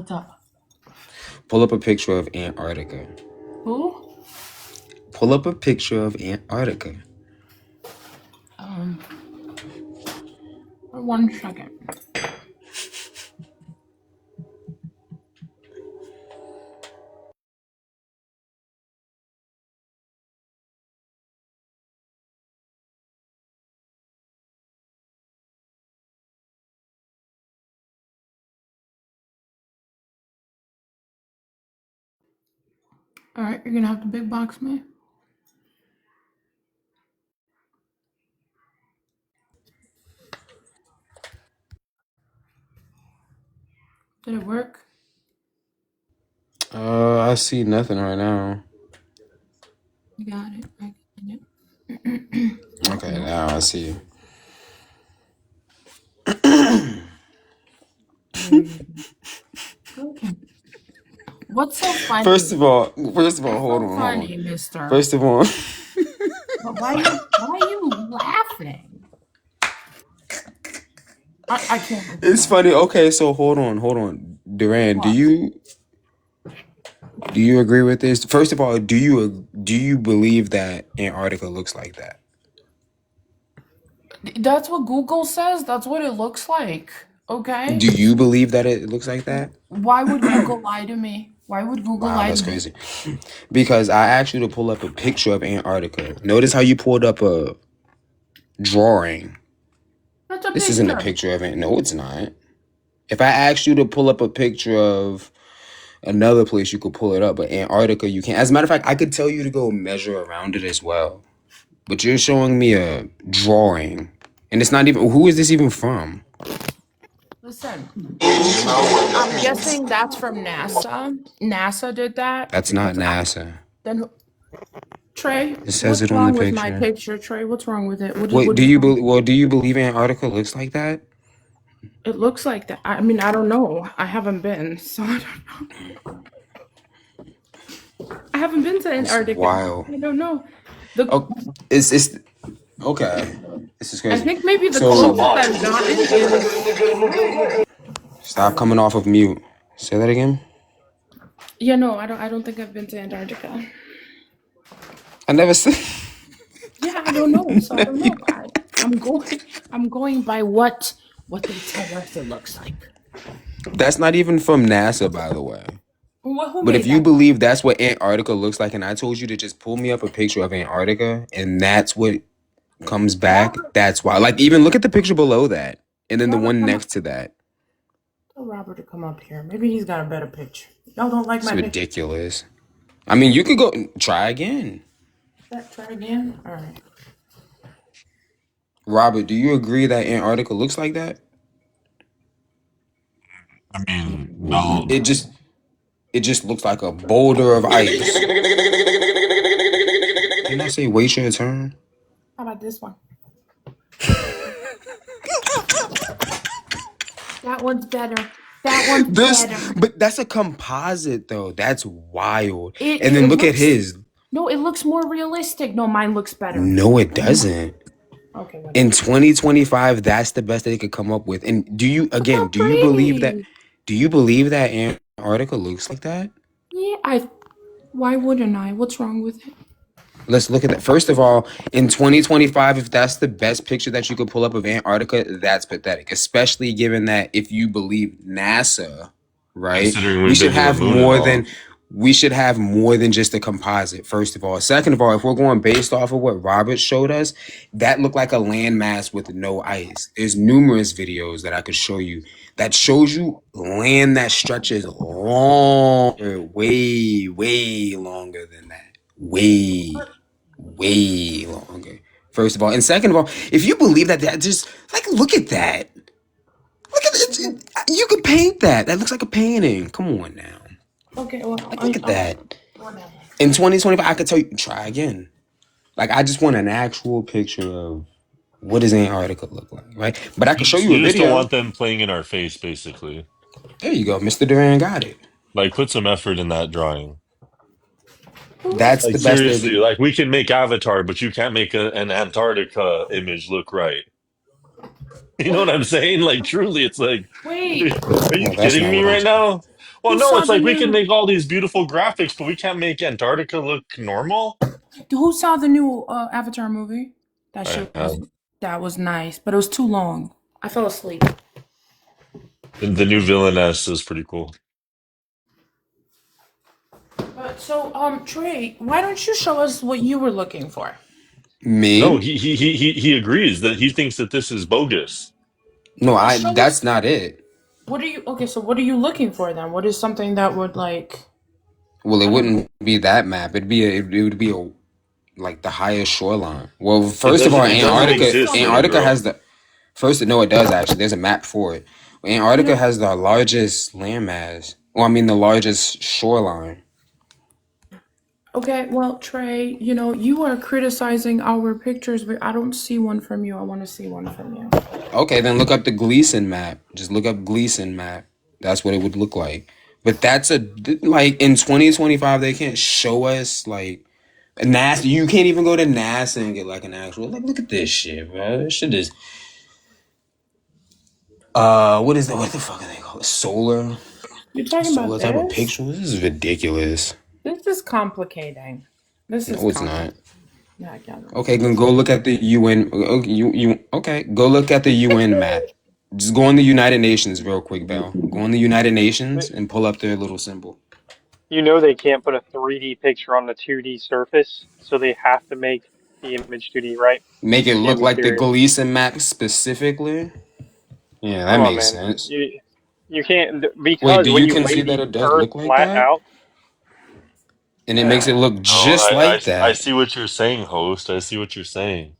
What's up? Pull up a picture of Antarctica. Who? Pull up a picture of Antarctica. 1 second. All right, you're gonna have to big box me. Did it work? I see nothing right now. You got it. I got it. Okay, now I see. Okay. What's so funny? First of all, hold on, funny, mister? First of all, but why are you laughing? I can't. It's funny. Okay, so hold on. Duran, do you agree with this? First of all, do you believe that Antarctica looks like that? That's what Google says. That's what it looks like. Okay. Do you believe that it looks like that? Why would Google lie to me? Why would Google lie That's to crazy. Me? Because I asked you to pull up a picture of Antarctica. Notice how you pulled up a drawing. This isn't a picture of it. No, it's not. If I asked you to pull up a picture of another place, you could pull it up, but Antarctica, you can't. As a matter of fact, I could tell you to go measure around it as well. But you're showing me a drawing, and it's not even. Who is this even from? Listen, I'm guessing that's from NASA. NASA did that. That's not NASA. Then, Trey, it says what's it wrong on the with picture. my picture, Trey? What's wrong with it? Do you believe Antarctica looks like that? It looks like that. I mean, I don't know. I haven't been, so I don't know. I haven't been to Antarctica. Wild. I don't know. It's okay. This is crazy. I think maybe the closest I've gotten is. Stop coming off of mute. Say that again. Yeah, no, I don't think I've been to Antarctica. I never said. Yeah, I don't know. So I don't know. I'm going by what they tell us it looks like. That's not even from NASA, by the way. But if you believe that's what Antarctica looks like, and I told you to just pull me up a picture of Antarctica, and that's what comes back, that's why. Like, even look at the picture below that, and then the one next to that. Tell Robert to come up here. Maybe he's got a better picture. Y'all don't like my picture. It's ridiculous. I mean, you could go try again. Try again? All right. Robert, do you agree that Antarctica looks like that? I mean, no. It just looks like a boulder of ice. Didn't I say wait your turn? How about this one? That one's better. Better. But that's a composite, though. That's wild. And then look at his. No, it looks more realistic. No, mine looks better. No, it doesn't. Okay. Whatever. In 2025, that's the best they could come up with. And do you believe that? Do you believe that Antarctica looks like that? Yeah, why wouldn't I? What's wrong with it? Let's look at that. First of all, in 2025, if that's the best picture that you could pull up of Antarctica, that's pathetic. Especially given that if you believe NASA, right? We should have more than just a composite, first of all. Second of all, if we're going based off of what Robert showed us, that looked like a landmass with no ice. There's numerous videos that I could show you that shows you land that stretches longer, way, way longer than that. Way longer. First of all. And second of all, if you believe that just, like, look at that. Look at it. You could paint that. That looks like a painting. Come on now. Okay, well, look at that. In 2025, I could tell you, try again. Like, I just want an actual picture of what does Antarctica look like, right? But I can show you a video. You just don't want them playing in our face, basically. There you go. Mr. Duran got it. Like, put some effort in that drawing. That's like, the best. Seriously, like, we can make Avatar, but you can't make an Antarctica image look right. You know what I'm saying? Like, truly, it's like, wait, are you kidding me right now? Well, Who no, saw it's the like we can new? make all these beautiful graphics, but we can't make Antarctica look normal. Who saw the new Avatar movie? That I shit have. was nice, but it was too long. I fell asleep. And the new villainess is pretty cool. But so, Trey, why don't you show us what you were looking for? No, Me? he agrees that he thinks that this is bogus. No, Well, I. show us. That's not it. What are you? Okay, so what are you looking for then? What is something that would like? Well, it I don't know. wouldn't be that map. It would be a like the highest shoreline. Well, It first of all, doesn't. It doesn't Show us exist, little something. Antarctica girl. has the first. No, it does actually. There's a map for it. You Antarctica know, has the largest landmass. Well, I mean the largest shoreline. okay, well, Trey, you are criticizing our pictures, but I don't see one from you. I want to see one from you. Okay, then look up the Gleason map. Just look up Gleason map. That's what it would look like. But that's like in 2025 they can't show us like NASA. You can't even go to NASA and get like an actual like look at this shit, bro. This shit is what the fuck are they called? You're talking about Solar type of this? picture. This is ridiculous. This is complicating. This is No, it's not. complicated. Yeah, I get it. Okay, then go look at the UN. Okay, go look at the UN map. Just go on the United Nations real quick, Bell. Go on the United Nations and pull up their little symbol. You know they can't put a 3D picture on the 2D surface, so they have to make the image 2D, right? Make it It can't look be like the serious. Gleason map specifically. Yeah, that Come on, makes man. sense. You can't Wait, because do when you you lay concede that the it does Earth look like flat that? out, And it makes it look Oh, just like I that. see what you're saying, host. I see what you're saying.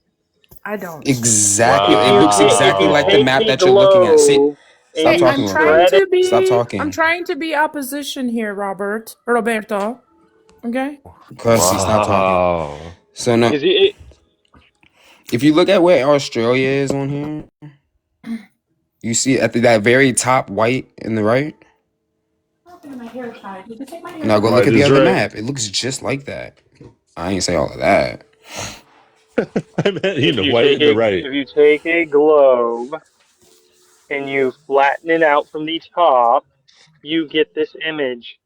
I don't. Exactly. It looks if exactly you like the take Wow. map a that you're looking at. See, globe and stop Hey, you talking, Robert. spread it, Stop I'm talking. trying to be opposition here, Roberto. Okay? Cussy, stop talking. Wow. So no, because it, if you look at where Australia is on here, you see at that very top white in the right. My hair tied. You can take my hair Now go tied. look Right at the is other right. map. It looks just like that. I ain't say all of that. I meant, white and the right. if you take a globe and you flatten it out from the top, you get this image.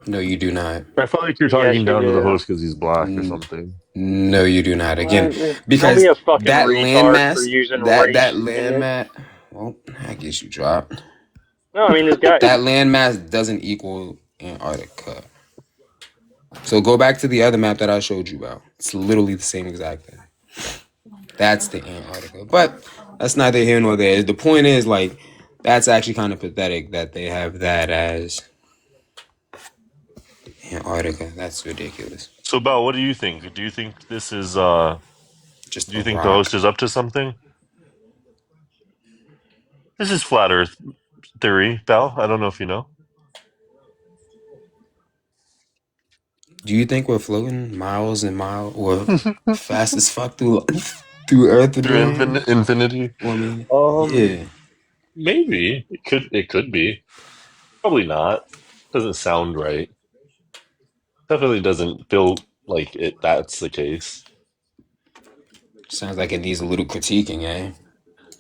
No, you do not. I felt like you're Yes, talking you down to the do. host because he's black or N- something. No, you do not. Again, Call me because a fucking that retard for landmass, using that race in it. landmass. Well, I guess you dropped. No, I mean this guy. That landmass doesn't equal Antarctica. So go back to the other map that I showed you about. It's literally the same exact thing. That's the Antarctica. But that's neither here nor there. The point is, like, that's actually kind of pathetic that they have that as Antarctica. That's ridiculous. So, Belle, what do you think? Do you think this is Just do a you think the host rock. is up to something? This is flat Earth theory, Belle. I don't know if you know. Do you think we're floating miles and miles, or fast as fuck through Earth and Through land? infinity. Well, I mean, Um, yeah. maybe it could be. Probably not. Doesn't sound right. Definitely doesn't feel like it. That's the case. Sounds like it needs a little critiquing, eh?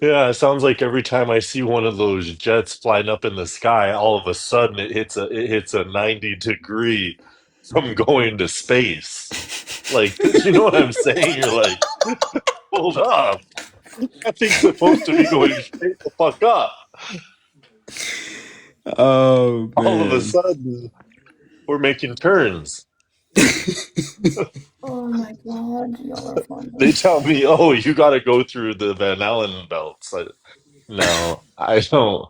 Yeah, it sounds like every time I see one of those jets flying up in the sky, all of a sudden it hits a 90 degree from going to space. Like, you know what I'm saying? You're like, hold up. That thing's supposed to be going straight the fuck up. Oh All of a man. sudden, we're making turns. Oh my god, y'all are They funny. tell me, oh, you got to go through the Van Allen belts. No, I don't.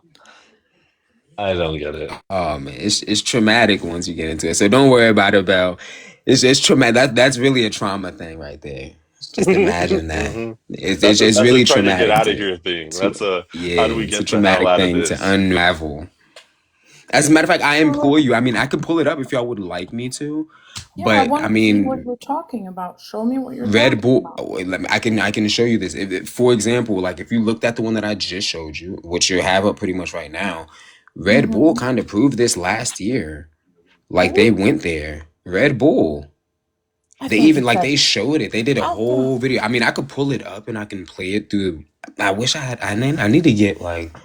I don't get it. Oh man, it's traumatic once you get into it. So don't worry about it, Bell. It's traumatic. That's really a trauma thing right there. Just imagine that. hmm It's That's a really try to get traumatic out of here thing. That's to a yeah. how do we It's a get the hell traumatic out of thing to this? unravel. As a matter of fact, I implore you. I mean, I could pull it up if y'all would like me to, Yeah, I but I want to see what mean, you're talking about. Show me what you're Red talking Bull. about. Oh, wait, I can show you this. For example, like if you looked at the one that I just showed you, which you have up pretty much right now, Red Bull Mm-hmm. kind of proved this last year. Like they Who? went there. Red Bull. I They think even you like said. they showed it. They did a I thought. whole video. I mean, I could pull it up and I can play it through. I wish I had. I need to get like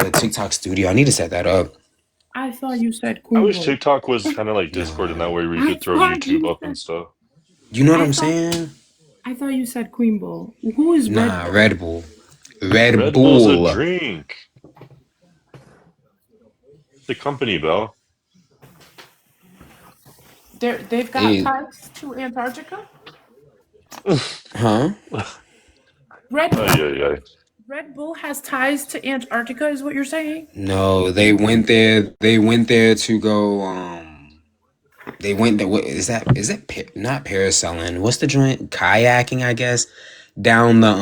a TikTok studio. I need to set that up. I thought you said I wish Quimble. TikTok was kind of like Discord in that Nah. way where you I could throw thought YouTube you up and said. stuff. You know what I I'm thought. saying? I thought you said Quimble. Who is Red Nah, Bull? Red Bull. Red Red Bull's a Bull. drink. The company, Bell. They've got They, ties to Antarctica. huh? Red Ay, ay, ay. Red Bull has ties to Antarctica, is what you're saying? No, they went there. They went there to go. They went there. What is that? Is that not parasailing? What's the joint? Kayaking, I guess. Down the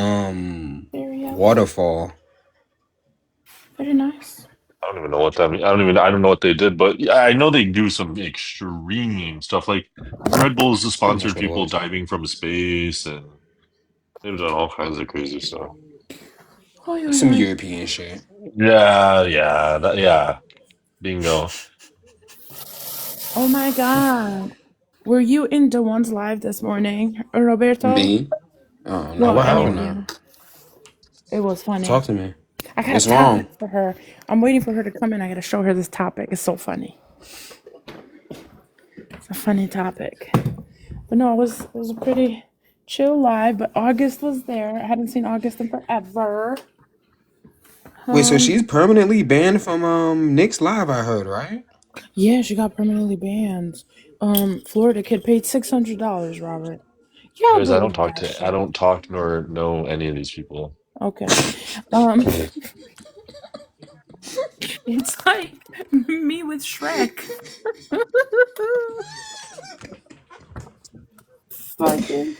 Very waterfall. very nice. I don't even know what that means. I don't know what they did, but yeah, I know they do some extreme stuff. Like Red Bull's Pretty much sponsored what it people was. diving from space, and they've done all kinds of crazy stuff. Oy, oy, Some oy. European shit. Yeah, bingo. Oh my God. Were you in Dewan's live this morning, Roberto? Me? Oh no, Well, what any No, of happened no. now? you. It was funny. Talk to me. I got a What's wrong? topic for her. I'm waiting for her to come in. I got to show her this topic. It's so funny. It's a funny topic. But no, it was a pretty chill live. But August was there. I hadn't seen August in forever. Wait, so she's permanently banned from Nick's live? I heard, right? Yeah, she got permanently banned. Florida kid paid $600, Robert. Y'all Guys, believe that I shit. don't talk nor know any of these people. Okay. Um, it's like me with Shrek. Fucking.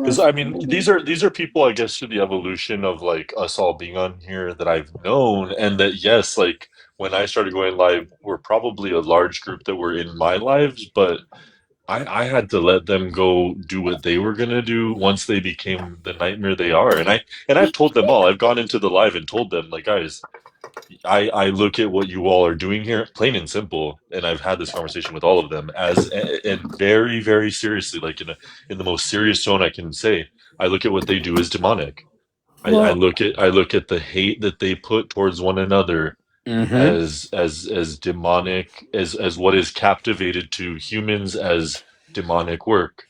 Because I mean, these are people, I guess, through the evolution of like us all being on here that I've known, and that yes, like when I started going live, we're probably a large group that were in my lives, but I had to let them go do what they were gonna do once they became the nightmare they are, and I've told them all. I've gone into the live and told them like, guys, I look at what you all are doing here, plain and simple, and I've had this conversation with all of them as and very, very seriously, like in the most serious tone I can say. I look at what they do as demonic. Well, I look at the hate that they put towards one another Mm-hmm. as demonic as what is captivated to humans as demonic work.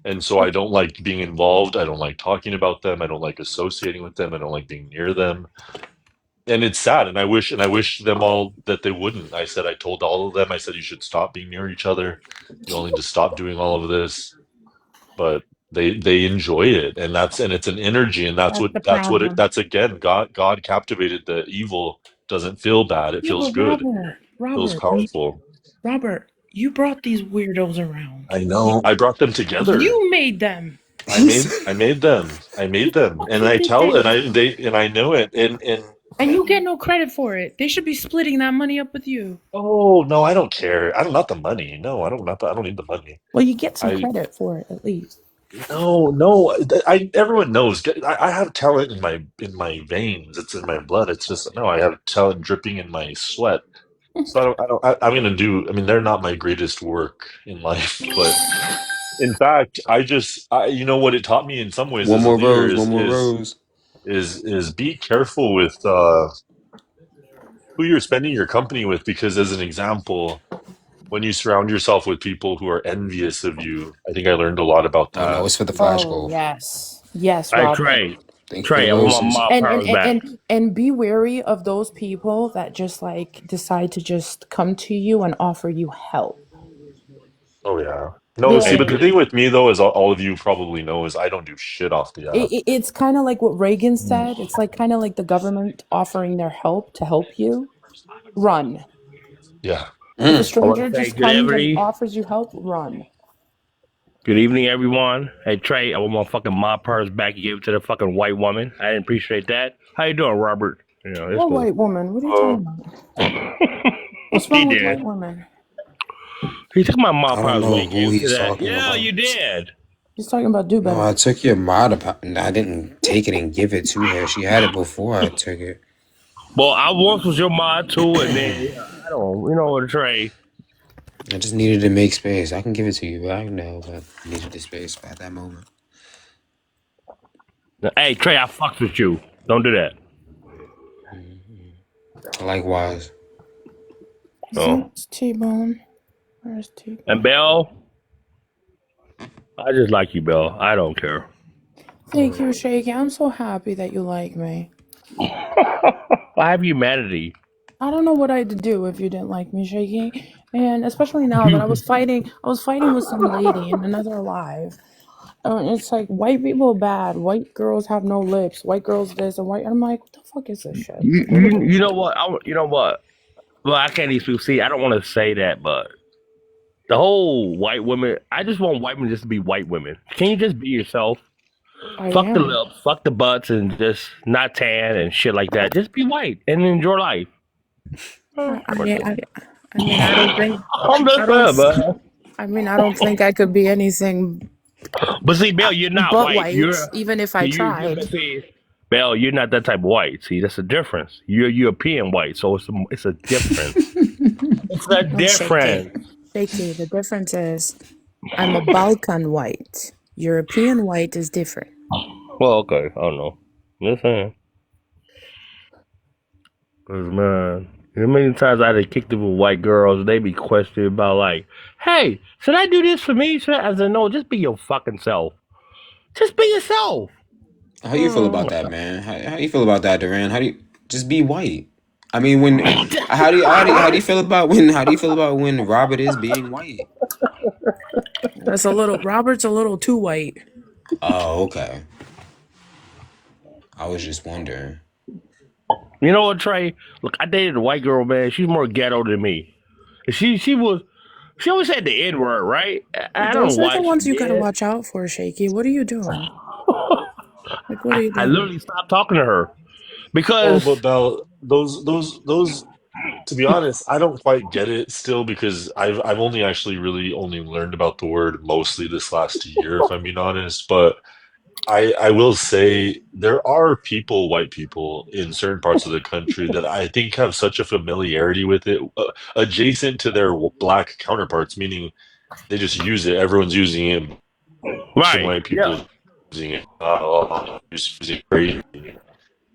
And so I don't like being involved. I don't like talking about them. I don't like associating with them. I don't like being near them, and it's sad, and I wish them all that they wouldn't. I told all of them, I said you should stop being near each other, you all need to stop doing all of this, but they enjoy it, and it's an energy, and that's the problem. that's again, God captivated the evil. Doesn't feel bad, it Yeah, feels but good, feels Robert, powerful. Robert, you brought these weirdos around. I know, I brought them together. You made them. I made them, What and did I they tell, say? and I know it, and And you get no credit for it. They should be splitting that money up with you. oh no, I don't care. I don't Not the money. No, I don't need the money. Well, you get some I credit for it at least. No. I everyone knows. I have talent in my veins. It's in my blood. It's just no. I have talent dripping in my sweat. So I'm gonna do. I mean, they're not my greatest work in life, but in fact, you know what it taught me in some ways One as a more leader rose. One more rose. is be careful with who you're spending your company with, because as an example, when you surround yourself with people who are envious of you, I think I learned a lot about Oh no, that. it's for the flash Oh goal. yes, Hey Robert. Trey, Thank you for the Trey, I want my roses. mom And and, powers and back. and and be wary of those people that just like decide to just come to you and offer you help. Oh yeah. They're No, see, Hey, like but the thing with me though is all of you probably know is I don't do shit off the app. it's kind of like what Reagan said. It's like kind of like the government offering their help to help you. Run. Yeah. If a Mm. I want to stranger say just comes and good offers you help, run. evening, everyone. Hey Trey, I want my fucking mom purse back. You gave it to the fucking white woman. I didn't appreciate that. How you doing, Robert? You know, it's What cool. white woman? What are you talking about? What's He wrong with did. white women? He took my mom I don't purse know away. who Gave it to he's that. talking Yeah, about. you did. He's talking about do No, better. I took your I didn't take it and give it to her. She had it before I took it. Well, I once was your mod too, and then I don't. You know what, Trey? I just needed to make space. I can give it to you. I know, but I needed the space at that moment. Hey Trey, I fucked with you. Don't do that. Likewise. Oh. It's T-Bone. Where's T-Bone? And Belle, I just like you, Belle. I don't care. Thank you, Shaky. I'm so happy that you like me. I have humanity. I don't know what I'd do if you didn't like me, Shaky. And especially now that I was fighting with some lady in another live. It's like white people bad. White girls have no lips. White girls this and white. I'm like, what the fuck is this shit? You know what? You know what? Well, I can't even see. I don't want to say that, but the whole white women. I just want white women just to be white women. Can you just be yourself? Fuck the lips, fuck the butts, and just not tan and shit like that. Just be white and enjoy life. I mean, I don't think. I don't think I could be anything. But see, Belle, you're not but white. Even if I tried. Belle, you're not that type of white. See, that's a difference. You're European white, so it's a difference. It's a difference. Shaky. The difference is I'm a Balkan white. European white is different. Well, okay. I don't know. Listen. Because, man, how many times I had kicked it with white girls, they be questioning about, like, hey, should I do this for me? I said, no, just be your fucking self. Just be yourself. How you feel about that, man? How you feel about that, Duran? How do you just be white? I mean, how do you feel about when Robert is being white? Robert's a little too white. Oh, okay. I was just wondering. You know what, Trey? Look, I dated a white girl, man. She's more ghetto than me. She always said the N-word, right? I don't know why. Those are the ones you gotta watch out for, Shaky. What are you doing? Like, what are you doing? I literally stopped talking to her because. Oh, but Belle, those. To be honest, I don't quite get it still because I've only actually really only learned about the word mostly this last year, if I'm being honest. But I will say there are people, white people, in certain parts of the country that I think have such a familiarity with it, adjacent to their black counterparts, meaning they just use it. Everyone's using it. Right. White people using it. Using it crazy.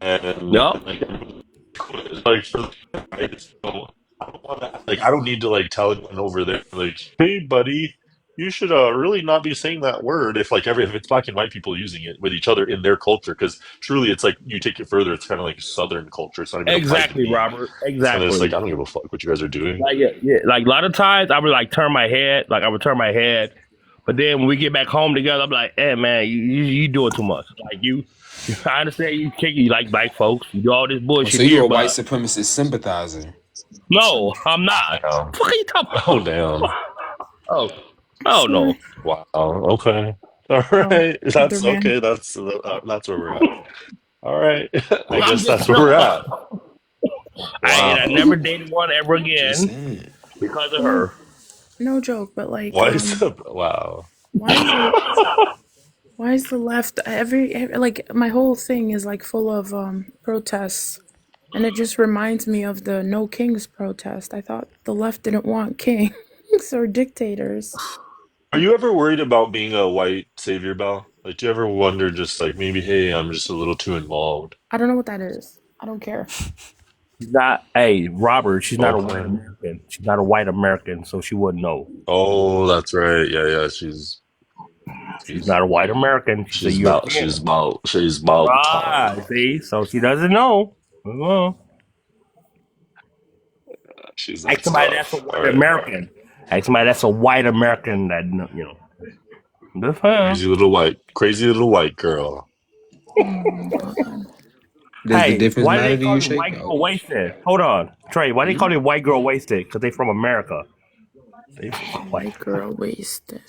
And like, I just don't want to, like, I don't need to like tell anyone over there, like, hey, buddy, you should really not be saying that word if if it's black and white people using it with each other in their culture, because truly it's like you take it further, it's kind of like Southern culture. It's not even exactly, Robert. Exactly. And it's like I don't give a fuck what you guys are doing. Like, like a lot of times I would like turn my head, but then when we get back home together, I'm like, hey man, you doing too much. Like I understand you like black folks, you do all this bullshit. So you're a white supremacist sympathizer? No, I'm not. What the fuck are you talking about? Oh damn. Oh no. Wow. Okay. All right. That's okay. That's where we're at. All right. I guess that's where we're at. Wow. I never dated one ever again because of her. No joke, but like, wow. Why is the left like my whole thing is like full of protests, and it just reminds me of the No Kings protest. I thought the left didn't want kings or dictators. Are you ever worried about being a white savior, Belle? Like, do you ever wonder just like maybe, hey, I'm just a little too involved? I don't know what that is. I don't care. She's not. Hey, Robert. She's not a white American. She's not a white American, so she wouldn't know. Oh, that's right. Yeah. She's not a white American. She's about. See, so she doesn't know. She's like somebody that's a white American. Like somebody that's a white American that That's crazy little white girl. Does the difference why matter they call to you, white girl wasted? Hold on, Trey. Why they call it white girl wasted? Because they from America. White girl wasted.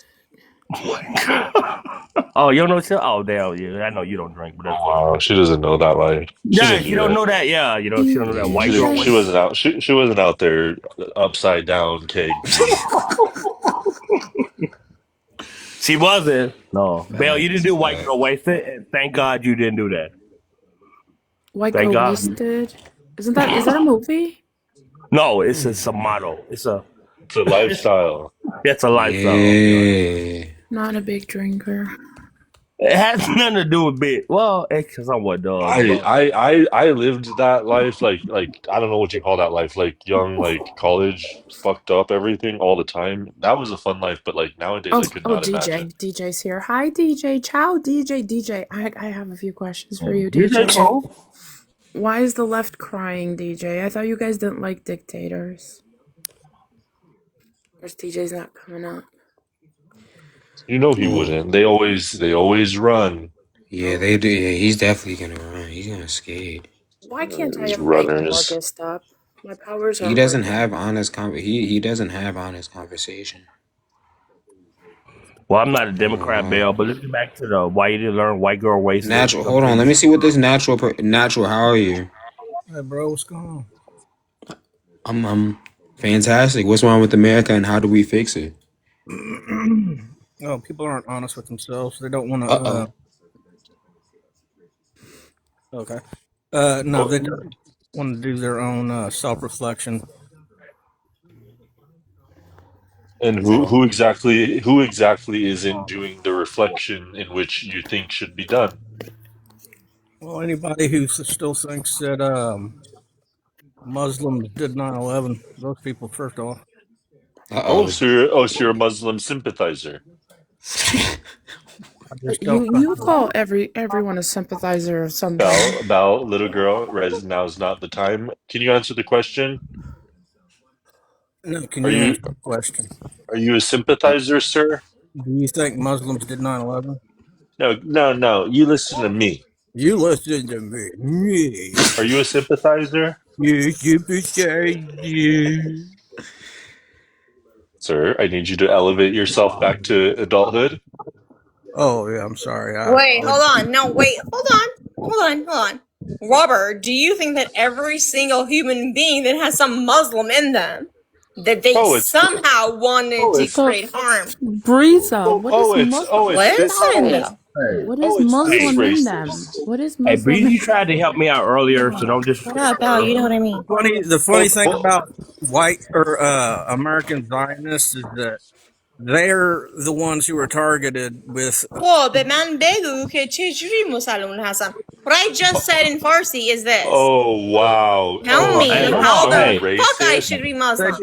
Oh, you don't know still? Oh, damn, yeah. I know you don't drink, but that's she doesn't know that life. Yeah, you don't know that. Yeah, she don't know that white girl. She wasn't out. She wasn't out there upside down cake. She wasn't. No, Belle, you didn't do white girl wasted, and thank God you didn't do that. White girl wasted. Is that a movie? No, it's a motto. It's a lifestyle. It's a lifestyle. Yeah. Not a big drinker. It has nothing to do with it. Well, it somewhat does. But I lived that life like I don't know what you call that life, like young, like college, fucked up everything all the time. That was a fun life, but like nowadays I could not imagine. DJ's here. Hi, DJ. Ciao, DJ. I have a few questions for you, DJ DJ. Cole? Why is the left crying, DJ? I thought you guys didn't like dictators. Or DJ's not coming up. You know he wouldn't. They always run. Yeah, they do. Yeah, he's definitely gonna run. He's gonna skate. Why can't I These ever make runners. August up? My powers are. He doesn't have honest he doesn't have honest conversation. Well, I'm not a Democrat, Bell, but let's get back to the why you didn't learn white girl race. Natural. Hold on. Let me see what this natural. How are you? Hey, bro, what's going on? I'm fantastic. What's wrong with America, and how do we fix it? Oh, people aren't honest with themselves. They don't want to. Okay. No, they don't want to do their own self-reflection. And who exactly isn't doing the reflection in which you think should be done? Well, anybody who still thinks that Muslims did 9/11, those people, first off. Oh, so you're a Muslim sympathizer. You call everyone a sympathizer of something. Bell, little girl, now's not the time. Can you answer the question? No, can you answer the question? Are you a sympathizer, sir? Do you think Muslims did 9/11? No. You listen to me. You listen to me. Are you a sympathizer? You sympathizer. Sir, I need you to elevate yourself back to adulthood. Oh, yeah, I'm sorry. Wait, hold on. No, wait, hold on. Robert, do you think that every single human being that has some Muslim in them, that they somehow wanted to create harm? Breeza, what is Muslim? What is Muslim in them? What is Muslim? Hey, Breeze, you tried to help me out earlier, so don't just. Shut up, Al, you know what I mean. The funny thing about white or American Zionists is that they're the ones who are targeted with. Well, but man, begu ke chejuri Muslim Hassan. What I just said in Farsi is this. Oh, wow. Tell me how the fuck I should be Muslim. Tell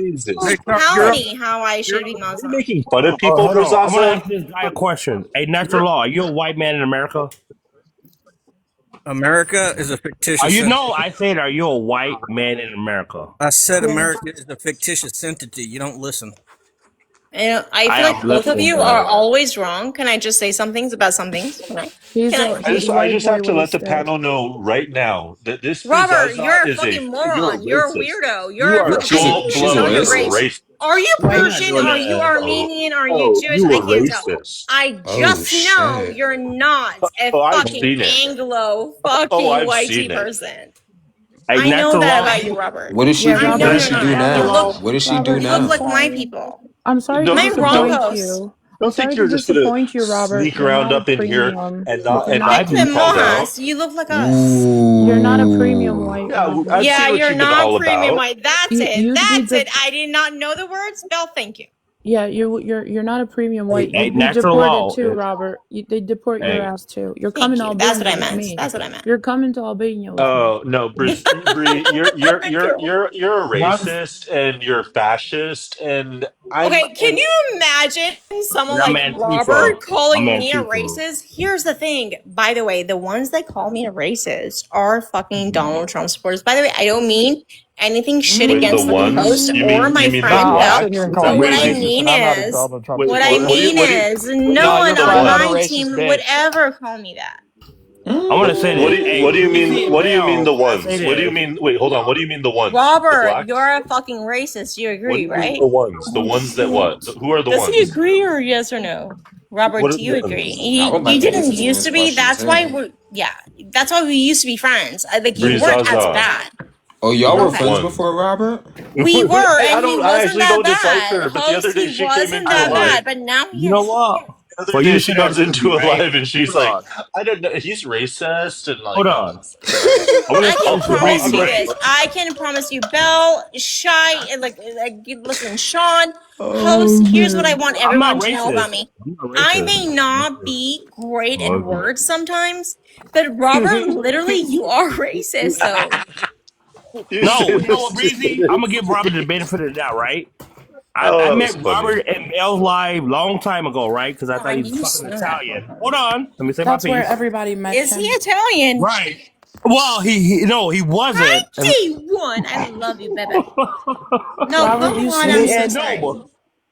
me how I should be Muslim. You're making fun of people, I'm going to Zaza? ask this guy a question. Hey, Natural Law, are you a white man in America? America is a fictitious. I said, are you a white man in America? I said America is a fictitious entity. You don't listen. And I feel like both of you are always wrong. Can I just say some things about some things? I just have to let the panel know right now that this Robert, you're a fucking moron. You're a weirdo. You're a fucking racist. Are you Persian? Are you Armenian? Are you Jewish? I can't tell. I just know you're not a fucking Anglo fucking whitey person. I know that about you, Robert. What does she do now? What does she do now? You look like my people. I'm sorry to disappoint you. Don't think you're just gonna sneak around up in here and not be called out. You look like us. You're not a premium white. Yeah, you're not premium white. That's it. I did not know the words. Bell, thank you. Yeah, you're not a premium white. Hey, you deported too, Robert. They deport your ass too. You're coming to Albania. That's what I meant. That's what I meant. You're coming to Albania. Oh no, Bree, you're a racist and you're fascist and okay, can you imagine someone like Robert calling me a racist? Here's the thing. By the way, the ones that call me a racist are fucking Donald Trump supporters. By the way, I don't mean anything shit against the host or my friend. What I mean is, no one on my team would ever call me that. I want to say that. What do you mean? What do you mean the ones? What do you mean? Wait, hold on. What do you mean the ones? Robert, you're a fucking racist. You agree, right? The ones. The ones that what? Who are the ones? Does he agree or yes or no? Robert, do you agree? He didn't used to be. That's why that's why we used to be friends. Like you weren't as bad. Oh, y'all were friends before, Robert? We were, and he wasn't that bad. But the other day she came in wasn't that bad, but now you know what? The other For day you she to comes into a right? live and she's Hold like, on. I don't know, he's racist and like. Hold on. I want I to can talk to promise Breezy. you this. I can promise you, Belle, Shy, listen, Sean, host. Here's what I want I'm not everyone to know about racist. me. I'm not I racist. may not be great in Okay. words sometimes, but Robert, literally, you are racist, though. No, you know what, This Breezy? I'm gonna give Robert the benefit of the doubt, right? Oh, I that was met funny. Robert and Belle's live long time ago, right? Because I thought he was You fucking said that. Italian. Hold on, let me say my That's where piece. everybody met Is him. he Italian? Right. Well, no, he wasn't. And- 91. I love you, baby. No, Robert, go you on. see- I'm and so no, sorry. but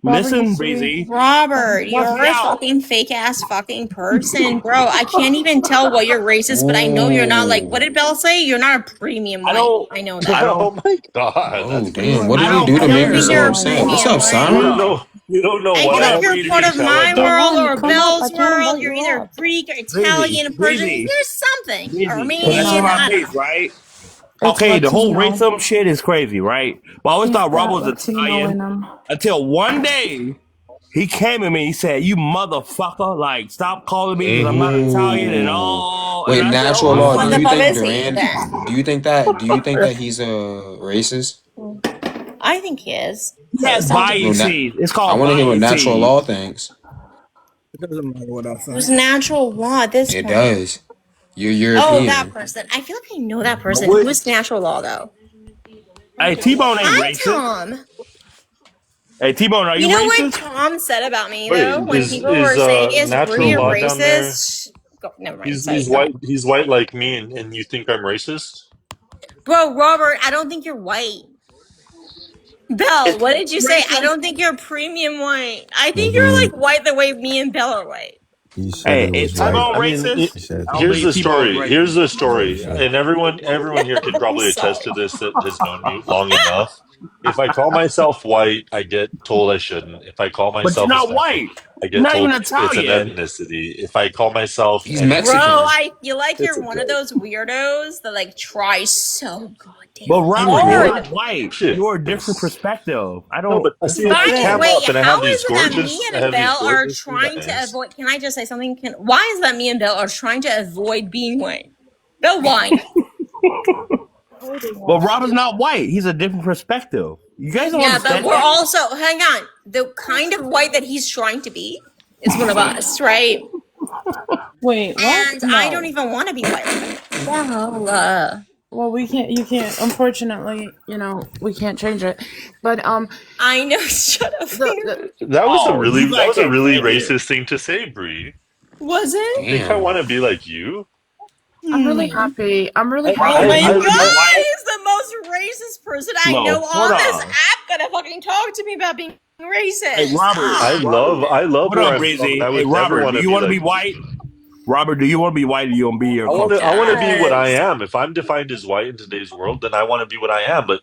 Robert, listen, you see- Breezy. Robert, you're a Now- fucking fake ass fucking person, bro. I can't even tell what you're racist, but I know you're not like. What did Belle say? You're not a premium I white. don't- I know I that. don't- Oh my god. Oh That's damn! What I did he don't do to care. make her You're so a upset? What's premium up, white. You don't Simon? know. You don't know I why feel like I'm you're being part of my intelligent. world or Come up, Belle's I can't world. invite You're you either up. Greek or Italian, Persian. Breezy. There's something. Breezy. Armenian. Can I say my I don't piece, know. right? It's Okay, the whole Latino. racism shit is crazy, right? But I always He's thought got Rob was Latino in Italian him. until one day he came at me. He said, "You motherfucker! Like, stop calling me because I'm not Italian and all." Wait, And I said, natural "Oh, law. What Do the you fuck think is he Duran? then? Do you think that? Do you think that he's a racist? I think he is. Yes, biases. It's I called want to hear what natural biases. law thinks. It doesn't matter what I think. There's natural law at this It point. does. You're Oh, European. that person. I feel like I know that person. What? Who is natural law, though? Hey, T-Bone ain't Hi, racist. Tom. Hey, T-Bone, are you, You know what racist? Tom said about me, Wait, though? When is- people is, were saying, is natural Brie a law down there? racist? Go, never mind. He's Sorry, he's go. white. He's white like me, and you think I'm racist? Bro, Robert, I don't think you're white. Belle, what did you say? I don't think you're premium white. I think you're like white the way me and Belle are white. He said Hey, it is was white. T-Bone I mean, racist? He said I don't here's believe the T-Bone's story. racist. Here's the story, Yeah. and everyone here can probably attest to this that has known me long enough. If I call myself white, I get told I shouldn't. If I call But you're myself not Hispanic, white. I You're get not told even it's an Italian. ethnicity. If I call myself He's anything- Mexican. Bro, I feel like It's you're one of those weirdos that like tries so goddamn But Robert, hard. you're not white. Shit. You're a different perspective. I No, don't. but I see By I the cam way, up and I how have these is it that gorgeous. me I and have these Belle are gorgeous trying to designs. avoid? Can I just say something? Why is that me and Belle are trying to avoid being white? Belle, why? But Robert's not white. He's a different perspective. You guys don't Yeah, but understand we're that? also hang on. The kind of white that he's trying to be is one of us, right? Wait, what? And No. I don't even want to be white. Belle. Well, we can't. You can't. Unfortunately, we can't change it. But I know. Shut up. That was Oh, you guys a really can't change it. racist thing to say, Bree. Was it? I think I want to be like you. I'm really happy. I'm really Oh happy. my I- god, he's the most racist person I No, know hold on this on. app. Gonna fucking talk to me about being racist. Hey, Robert. I love Hold where on, I'm Breezy. from. I would Hey, never Robert, want do to you want to be like white? Robert, do you want to be white or you want to be your I want to. culture? I want to be what I Yes. am. If I'm defined as white in today's world, then I want to be what I am. But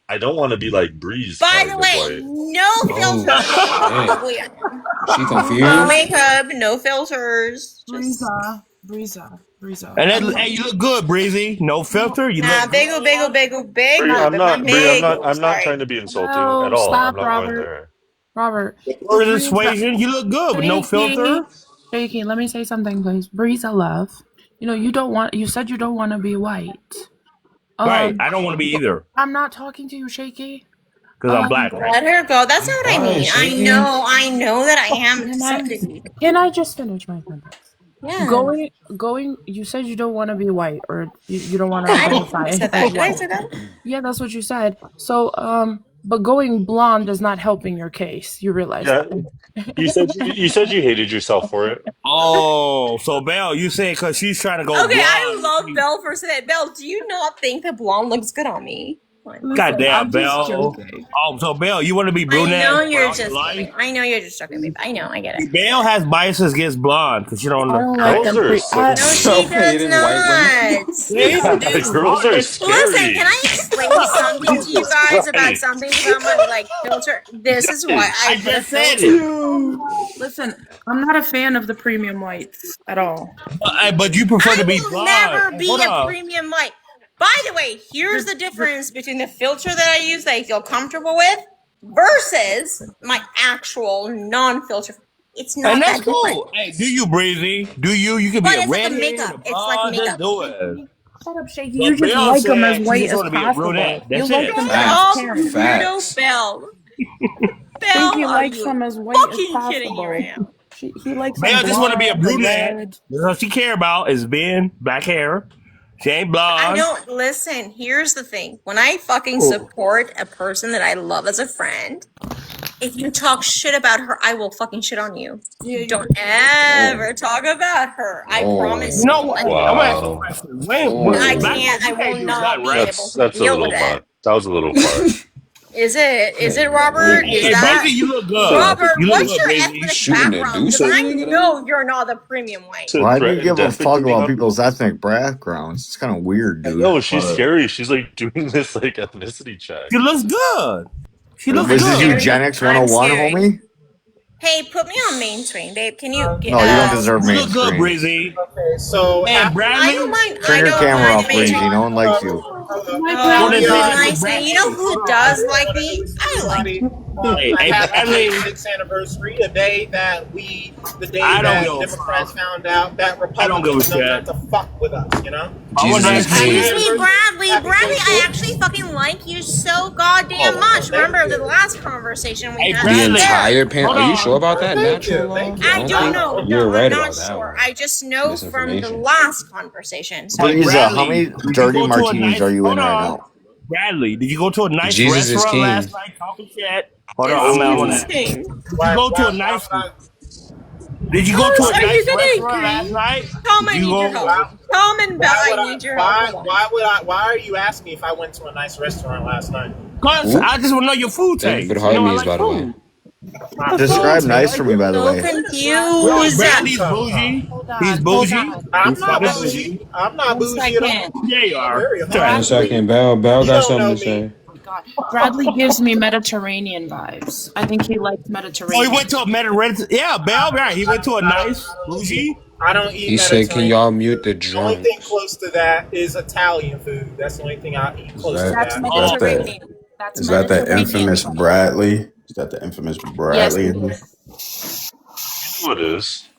I don't want to be like Breeze. By kind the of way, white. no filter. shit. She No confused. makeup, no filters. Just Breeza. And then, hey, you look good, Breezy. No filter. You nah, look big, big. Bree, I'm not. Bree, big. I'm not Sorry. trying to be insulting No, at all. stop, I'm not Robert. going there. Robert. persuasion. You look good with no filter. Shaky, let me say something, please. Breeza, love. You said you don't want to be white. Right. I don't want to be either I'm not talking to you, Shaky. because I'm black, right? Let her go. That's not what I Why, mean. Shaky? I know that I am Can I- accepted. Can I just finish my sentence? Yeah. Going. You said you don't want to be white, or you don't want to I identify said as that. Did I white. say that? Yeah, that's what you said. So, but going blonde is not helping your case. You realize Yeah. that? You said you hated yourself for it. Oh, so Belle, you say because she's trying to go Okay, I blonde. love Belle for saying that. Belle, do you not think that blonde looks good on me? Goddamn, I'm just Belle. joking. Oh, so Belle, you want to be brunette? I know you're brown just light? kidding. I know you're just joking, babe. I know, I get it. Belle has biases against blonde because you don't I know. don't like them. Girls are No, she does not. The girls are scary. Listen, can I explain something to you guys about something about my like filter? This is why I just said it. Listen, I'm not a fan of the premium whites at all. But you prefer to be I will blonde. never be Hold a on. premium white. By the way, here's the difference between the filter that I use that I feel comfortable with versus my actual non-filter. It's not And that's that different. cool. Hey, do you, Breezy? Do you? You can But be a it's like a redhead, makeup. a It's like blonde, makeup. just do it. Shut up, Shaky. But You just Belle like him as said she white just as want to be a possible. brunette. You That's like it. them Facts. transparent. Facts. Belle. Shaky Belle, are likes you them as white as fucking kidding me right possible. now? He likes them Belle just want to be a blonde, the brunette. red. That's all she care about is being black hair. She ain't I blonde. don't listen. Here's the thing: when I fucking support a person that I love as a friend, if you talk shit about her, I will fucking shit on you. Don't ever talk about her. I promise You know you. what? Like, I'm gonna ask you a Wow. question. When I black can't. I people can't will do not that, be right? able to That's a deal with little it. much. That was a little far. Is it? Is it, Robert? Hey, Is hey, that Breezy, you look good. Robert? You look What's good, your Breezy. ethnic Shooting the background? deuce Because at I a nigga, though? know you're not the premium white. To Why do you threaten give a death with fuck giving about up. people's ethnic backgrounds? It's kind of weird, I dude. know she's scary. She's like doing this like ethnicity check. She looks good. She looks Was this good. Eugenics I'm 101, scary. homie? Hey, put me on main screen, babe. Can you get? No, you don't deserve You main look good, screen. Breezy. Okay, so And I Bradley, don't mind. Turn I your don't camera mind off, the main Breezy. screen. No one likes you. Oh, What you is know, it? nice man. You know who does like me? I like. Hey, I hey, have the Bradley. 26th anniversary, the day that I don't give a Democrats fuck. found out that I don't give a Republicans know not shit. to fuck with us, you know? I want Jesus to is ask you. Excuse me, Bradley. Happy Bradley, I 26th. actually fucking like you so goddamn much. Thank Remember you. the last conversation we Hey, had? The Bradley. entire pan. Hold Are you sure on. about that? Thank Natural you, law? thank you. I don't know. You're No, right I'm not about that sure. one. I just know from the Misinformation. last conversation. So Hey, Breeza, how Bradley, many did you dirty go to a martinis nice? are you in Hold right on, now? Bradley. Did you go to a nice Jesus is restaurant king. last night? Talking shit. Hold on, I'm on that. insane. Did you go to a nice? Did you go to a Are you nice gonna restaurant last agree? night? Tom, I Did you need your go? help. Tom and Belle, I need your help. Hold on. Why are you asking me if I went to a nice restaurant last night? Cause Ooh. I just want to know your food Thank you for the taste. You know, I harmonies, like by the way. food. Describe nice for me, by the So way. confused. Bradley's bougie. He's bougie. I'm He's not fucking bougie. I'm not bougie at all. Yeah, you I'm are. very Try One it. humble. second, Bell. Bell You got don't something know to me. say. Bradley gives me Mediterranean vibes. I think he likes Oh, Mediterranean. he went to a Mediterranean. Yeah, Bell, right. He went to a nice bougie. I don't eat He said, "Can Mediterranean. y'all mute the The only thing drums?" close to that is Italian food. That's the only thing I eat close to That's that. Mediterranean. That's Is that the Mediterranean. infamous Bradley? Is that the infamous Yes, Bradley? it is. You know it is.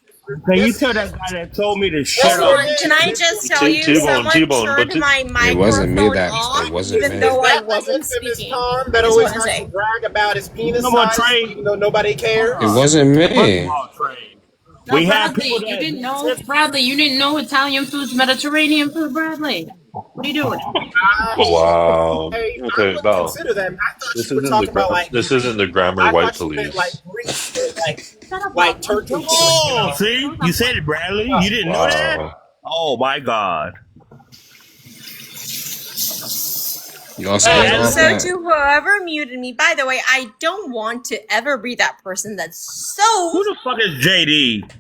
Can you tell that guy that told me to shut Yes, up? it Can I just tell you, T-Bone, someone T-Bone, turned but my It wasn't me microphone that. off, It wasn't even me. though I That wasn't infamous speaking. Tom I that just always want to wants say. to brag about his penis Come on, size, Trey. even though nobody cares. It wasn't First of me. all, Trey. No, We had Bradley, people you that didn't know. Bradley, you didn't know Italian food's Mediterranean food, Bradley. What are you doing? Wow. Hey, I Okay, wouldn't Bell. consider that. I thought This you were isn't the talking about like this isn't the grammar I white thought you meant like police. Greece or like Turkey. Oh, see? You said it, Bradley. You didn't know that? Wow. Oh, my God. Y'all scared And off so that? to whoever muted me, by the way, I don't want to ever be that person that's so. Who the fuck is JD?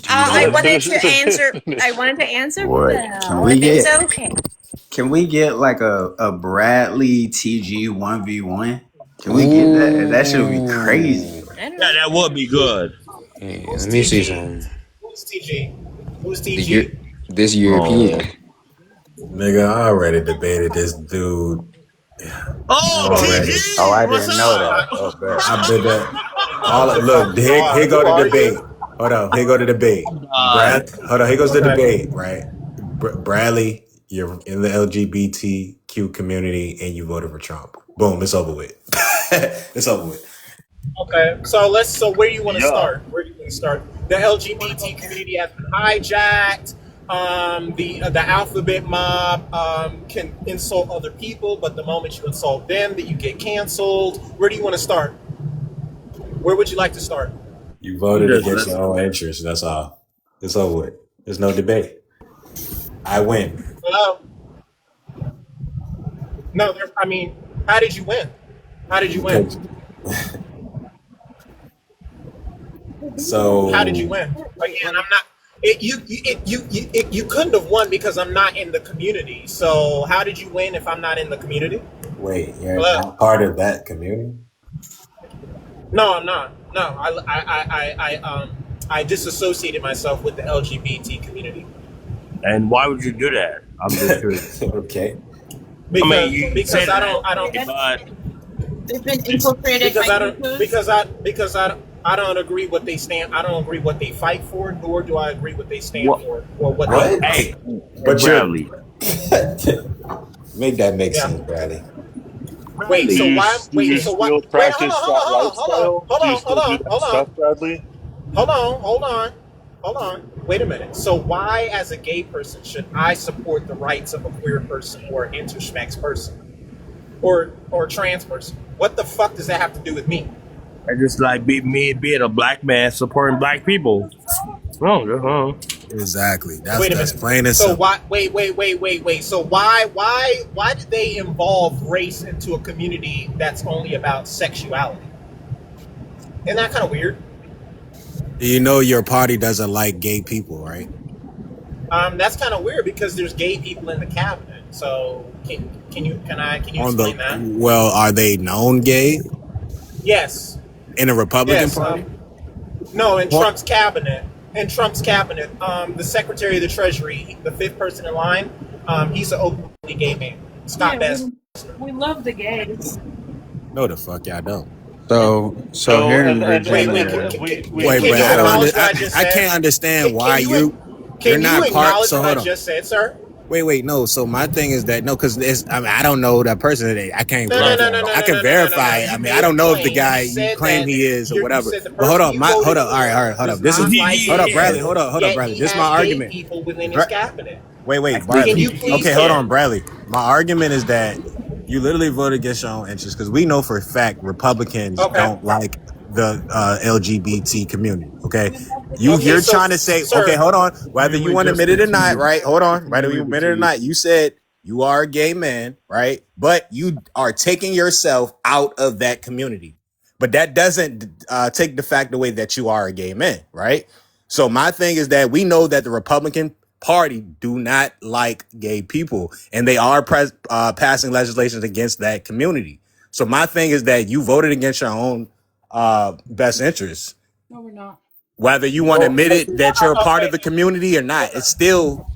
I wanted to answer. I wanted to answer What? Belle. It's okay. Can we get like a Bradley TG 1v1? Can we get that? That should be crazy. Yeah, that would be good. Hey, let me see something. Who's TG? Who's The TG? this European. Nigga, I already debated this dude. Oh, Already. TG! Oh, I What's didn't know up? that. Oh, bet. I bet that. Look, here go the debate. Hold on, here go the debate. Hold on, here goes the debate, right? Bradley, you're in the LGBTQ community and you voted for Trump. Boom, it's over with. It's over with. Okay, so where do you want to start? Where do you want to start? The LGBT community has been hijacked. The alphabet mob can insult other people, but the moment you insult them, that you get canceled. Where do you want to start? Where would you like to start? You voted against your own interests. That's all. It's over with. There's no debate. I win. Hello? No, I mean, how did you win? How did you win? So how did you win? Again, I'm not. You couldn't have won because I'm not in the community. So how did you win if I'm not in the community? Wait, you're not part of that community? No, I'm not. No, I disassociated myself with the LGBT community. And why would you do that? I'm just curious. Okay. Because, you because said I don't. but They've been infiltrated because by I don't Hutus. because I don't agree what they stand. I don't agree what they fight for, nor do I agree what they stand for or what they. Hey, But Bradley. Make that make Yeah. sense, Bradley. Wait, Do so you, why? do you Wait, so why? still Wait, practice hold that on, lifestyle? hold Do you on, still do that stuff, Bradley? hold on. Wait a minute. So why, as a gay person, should I support the rights of a queer person or an interschmex person or a trans person? What the fuck does that have to do with me? I just like being a black man supporting black people. Oh, Exactly. Wait a That's minute. plain and So simple. why? Wait. So why did they involve race into a community that's only about sexuality? Isn't that kind of weird? You know your party doesn't like gay people, right? That's kind of weird because there's gay people in the cabinet. So can you explain that? Well, are they known gay Yes. in the Republican Yes. Party? No, in Trump's cabinet. The Secretary of the Treasury, the fifth person in line, he's an openly gay man. Scott Bessler. We love the gays. No, the fuck y'all don't. So here in Wait, Virginia, Wait, can but you acknowledge what I just I said? can't understand why you're Can you not part. acknowledge So what hold I on. just said, sir? Wait, no. So my thing is that no, because I don't know that person. I can't No, verify. no, I can verify. I mean, I don't know if the guy you claim he is or whatever. But hold on, hold up. All right, hold up. This is hold up, Bradley. Hold up, Bradley. This is my argument. People within his cabinet. Wait, Bradley. Can you please Okay, hold on, Bradley. My argument is that you literally voted against your own interests because we know for a fact Republicans don't like the LGBT community. Okay, you're trying to say, sir, okay, hold on. Whether you want to admit it or not, right? Hold on. Whether you admit it or not, you said you are a gay man, right? But you are taking yourself out of that community. But that doesn't take the fact away that you are a gay man, right? So my thing is that we know that the Republican Party do not like gay people, and they are passing legislation against that community. So my thing is that you voted against your own best interests. No, we're not. Whether you want to admit it that you're a part of the community or not, it's still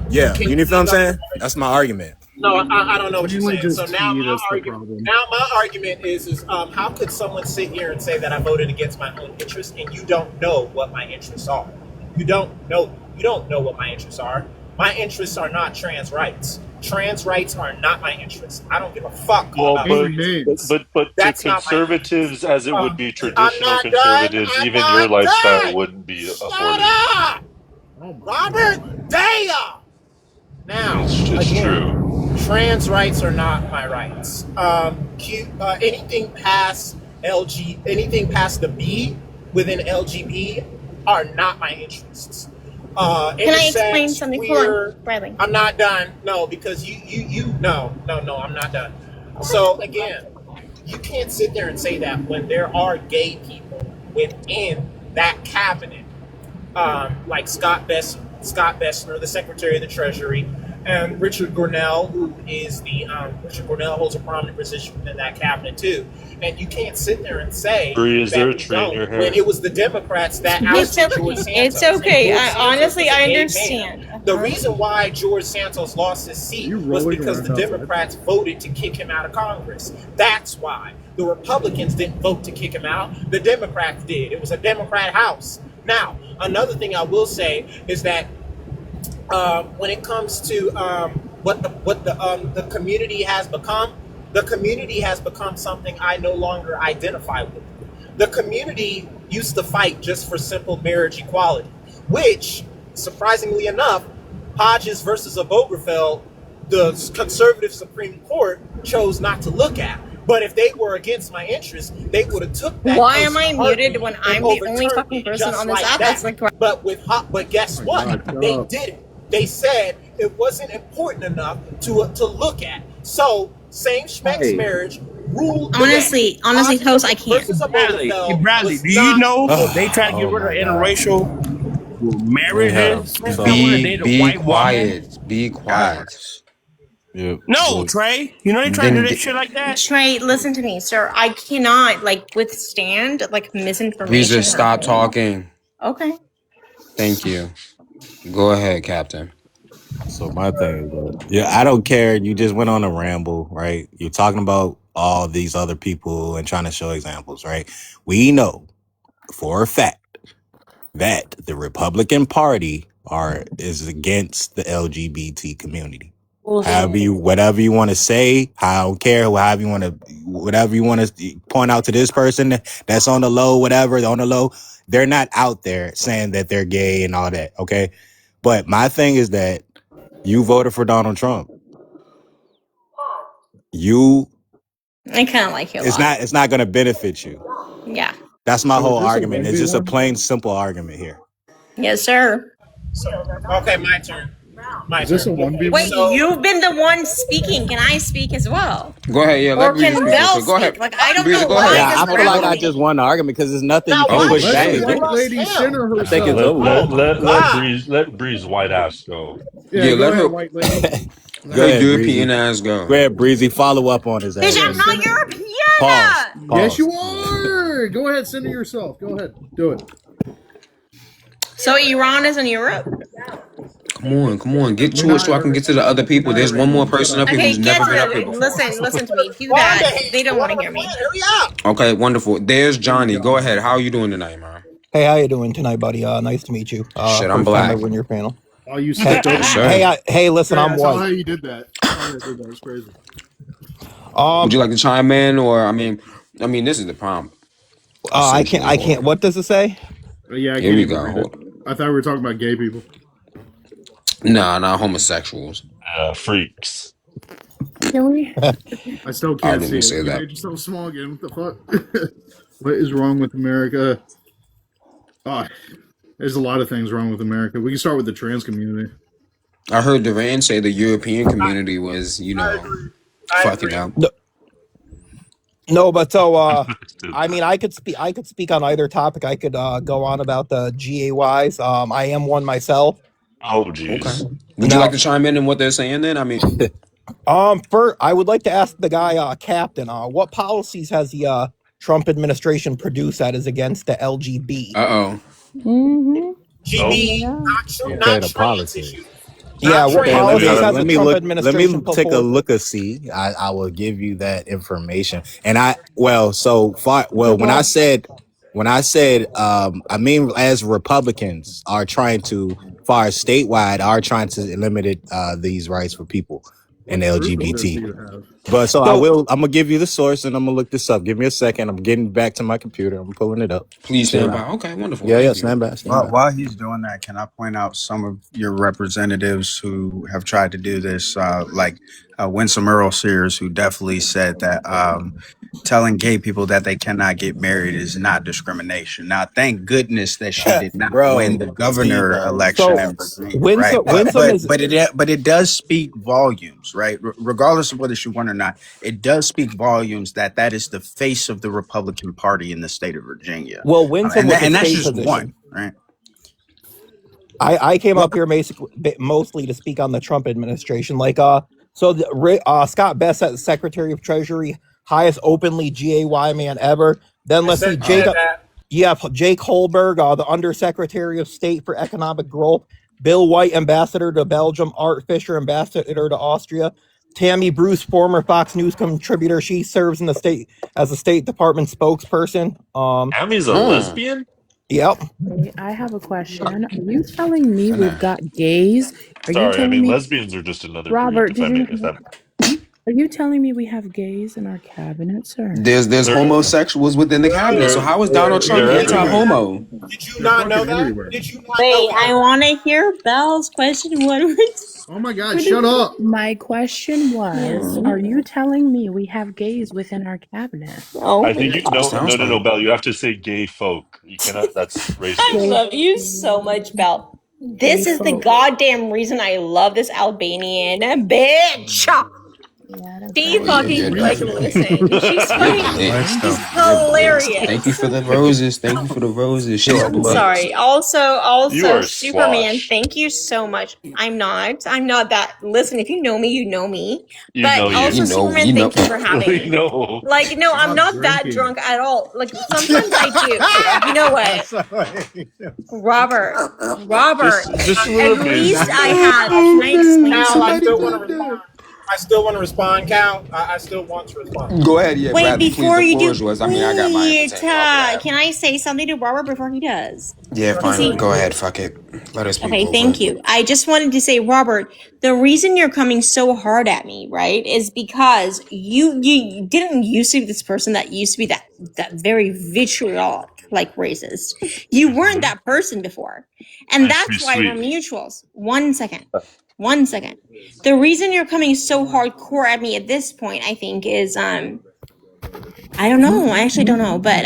yeah. You know what I'm saying? That's my argument. No, I don't know what you're saying. So now my argument is how could someone sit here and say that I voted against my own interests and you don't know what my interests are? You don't know what my interests are. My interests are not trans rights. Trans rights are not my interests. I don't give a fuck about but to conservatives, as it would be traditional conservatives, even your lifestyle wouldn't be afforded. Shut up! Robert, damn! Now, it's true. Trans rights are not my rights. Anything past the B within LGBT are not my interests. Can I explain something? Hold on, Bradley. I'm not done. No, because no, I'm not done. So again, you can't sit there and say that when there are gay people within that cabinet, like Scott Bessler, the Secretary of the Treasury, and Richard Grenell, who is Richard Grenell holds a prominent position within that cabinet too. And you can't sit there and say Bree, is there a tree in your hair? when it was the Democrats that ousted George Santos. It's okay. Honestly, I understand. The reason why George Santos lost his seat was because the Democrats voted to kick him out of Congress. That's why. The Republicans didn't vote to kick him out. The Democrats did. It was a Democrat House. Now, another thing I will say is that when it comes to what the community has become, the community has become something I no longer identify with. The community used to fight just for simple marriage equality, which, surprisingly enough, Hodges versus Obergefell, the conservative Supreme Court chose not to look at. But if they were against my interests, they would have took that. Why am I muted when I'm the only fucking person on this app that's like? But guess what? They didn't. They said it wasn't important enough to look at. So same-sex marriage ruled. Honestly, host, I can't. Bradley, do you know they try to get rid of interracial marriages? Be quiet. Be quiet. Yep. No, Trey. You know they try to do that shit like that? Trey, listen to me, sir. I cannot withstand misinformation. Visa, stop talking. Okay. Thank you. Go ahead, Captain. So my thing is I don't care. You just went on a ramble, right? You're talking about all these other people and trying to show examples, right? We know for a fact that the Republican Party is against the LGBT community. Whatever you want to say, I don't care. Whatever you want to point out to this person that's on the low, they're not out there saying that they're gay and all that. Okay, but my thing is that you voted for Donald Trump. I kind of like you a lot. It's not going to benefit you. Yeah. That's my whole argument. It's just a plain, simple argument here. Yes, sir. Okay, my turn. Is this a 1v1? Wait, you've been the one speaking. Can I speak as well? Go ahead, yeah. Or can Bell speak? Like, I don't know why. Yeah, I feel like I just won the argument because there's nothing you can push back. I think it's over. Let Breeze white ass go. Yeah, let her white lady. Good European ass go. Go ahead, Breezy. Follow up on his ass. Bitch, I'm not European. Pause. Yes, you are. Go ahead, center yourself. Go ahead, do it. So Iran is in Europe? Come on. Get to it so I can get to the other people. There's one more person up here who's never been up here before. Listen to me. Do that. They don't want to hear me. Okay, wonderful. There's Johnny. Go ahead. How are you doing tonight, man? Hey, how you doing tonight, buddy? Nice to meet you. Shit, I'm black. In your panel. Oh, you hey, listen, I'm white. How you did that? That's crazy. Would you like to chime in, or I mean, this is the prompt. I can't. What does it say? Yeah, here we go. I thought we were talking about gay people. Nah, not homosexuals. Freaks. Can we? I still can't see say that. You're just so small again. What the fuck? What is wrong with America? There's a lot of things wrong with America. We can start with the trans community. I heard Duran say the European community was, fucking up. No, but so I mean, I could speak on either topic. I could go on about the GAYs. I am one myself. Oh, jeez. Okay. Would you like to chime in what they're saying then? I mean, first, I would like to ask the guy, Captain, what policies has the Trump administration produced that is against the LGB? Okay, the policy. Yeah, what policies has the Trump let administration me take a look and see. I will give you that information. And when I said, I mean, as Republicans are trying to, far as statewide, are trying to eliminate these rights for people in LGBT. But I'm gonna give you the source and I'm gonna look this up. Give me a second. I'm getting back to my computer. I'm pulling it up. Please stand by. Okay, wonderful. Yeah, stand by. While he's doing that, can I point out some of your representatives who have tried to do this, like Winsome Earl Sears, who definitely said that telling gay people that they cannot get married is not discrimination. Now, thank goodness that she did not win the governor election. But it does speak volumes, right? Regardless of whether she won or not, it does speak volumes that is the face of the Republican Party in the state of Virginia. Well, Winsome and that's just one, right? I came up here mostly to speak on the Trump administration. Like, Scott Bessent, Secretary of Treasury, highest openly GAY man ever. Then let's see, Jake Holberg, the Undersecretary of State for Economic Growth. Bill White, Ambassador to Belgium. Art Fisher, Ambassador to Austria. Tammy Bruce, former Fox News contributor. She serves in the state as a State Department spokesperson. Tammy's a lesbian? Yep. I have a question. Are you telling me we've got gays? Lesbians are just another Robert, breed. Are you telling me we have gays in our cabinet, sir? There's homosexuals within the cabinet. So how is Donald Trump anti-homo? Did you not know that? Wait, I want to hear Belle's question. Oh my God, shut up. My question was, are you telling me we have gays within our cabinet? I think no, Belle. You have to say gay folk. You cannot. That's racist. I love you so much, Belle. This is the goddamn reason I love this Albanian bitch. She fucking listen. She's hilarious. Thank you for the roses. I'm sorry. Also, You are Superman. slosh. Thank you so much. I'm not that. Listen, if you know me, you know me. Superman, thank you for having me. No. Like, no, I'm not that drunk at all. Like, sometimes I do. You know what, Robert? Just At least I had. Can I explain Now I something? don't want to respond. I still want to respond, Cal. I still want to respond. Go ahead, yeah, Wait, Bradley. Please, before the you floor do, is yours. I mean, I got my wait, entertainment off of that. can I say something to Robert before he does? Yeah, Because fine. he, Go ahead. Fuck it. Let us okay, people. thank you. I just wanted to say, Robert, the reason you're coming so hard at me, right, is because you didn't used to be this person that used to be that very vitriolic, like racist. You weren't that person before, and that's why we're mutuals. 1 second. 1 second. The reason you're coming so hardcore at me at this point, I think, is I don't know. I actually don't know, but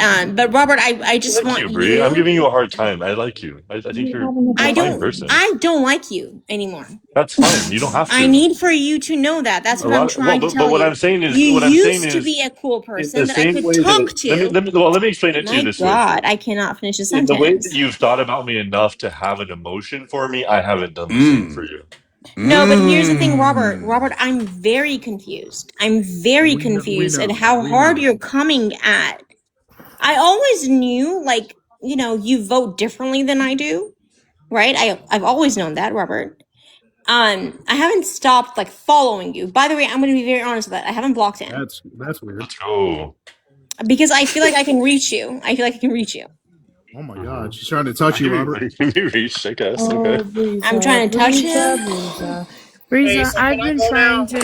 Robert, I just Thank want you, Bree. I'm you. giving you a hard time. I like you. I think you're a fine person. I don't like you anymore. That's fine. You don't have to. I need for you to know that. That's what I'm trying to tell you. But what I'm saying is, you used to be a cool person that I could talk to. Let me explain it to you this way. My God, I cannot finish the In sentence. the way that you've thought about me enough to have an emotion for me, I haven't done the same for you. No, but here's the thing, Robert. Robert, I'm very confused. I'm very confused at how hard you're coming at. I always knew, like, you know, you vote differently than I do, right? I've always known that, Robert. I haven't stopped like following you. By the way, I'm going to be very honest with that. I haven't blocked him. That's weird. Let's go. Because I feel like I can reach you. I feel like I can reach you. Oh my God, she's trying to touch you, Robert. Reach, I guess. Oh, Okay. Breeza, I'm trying to touch him. Breeza, so I've can I been go trying now? to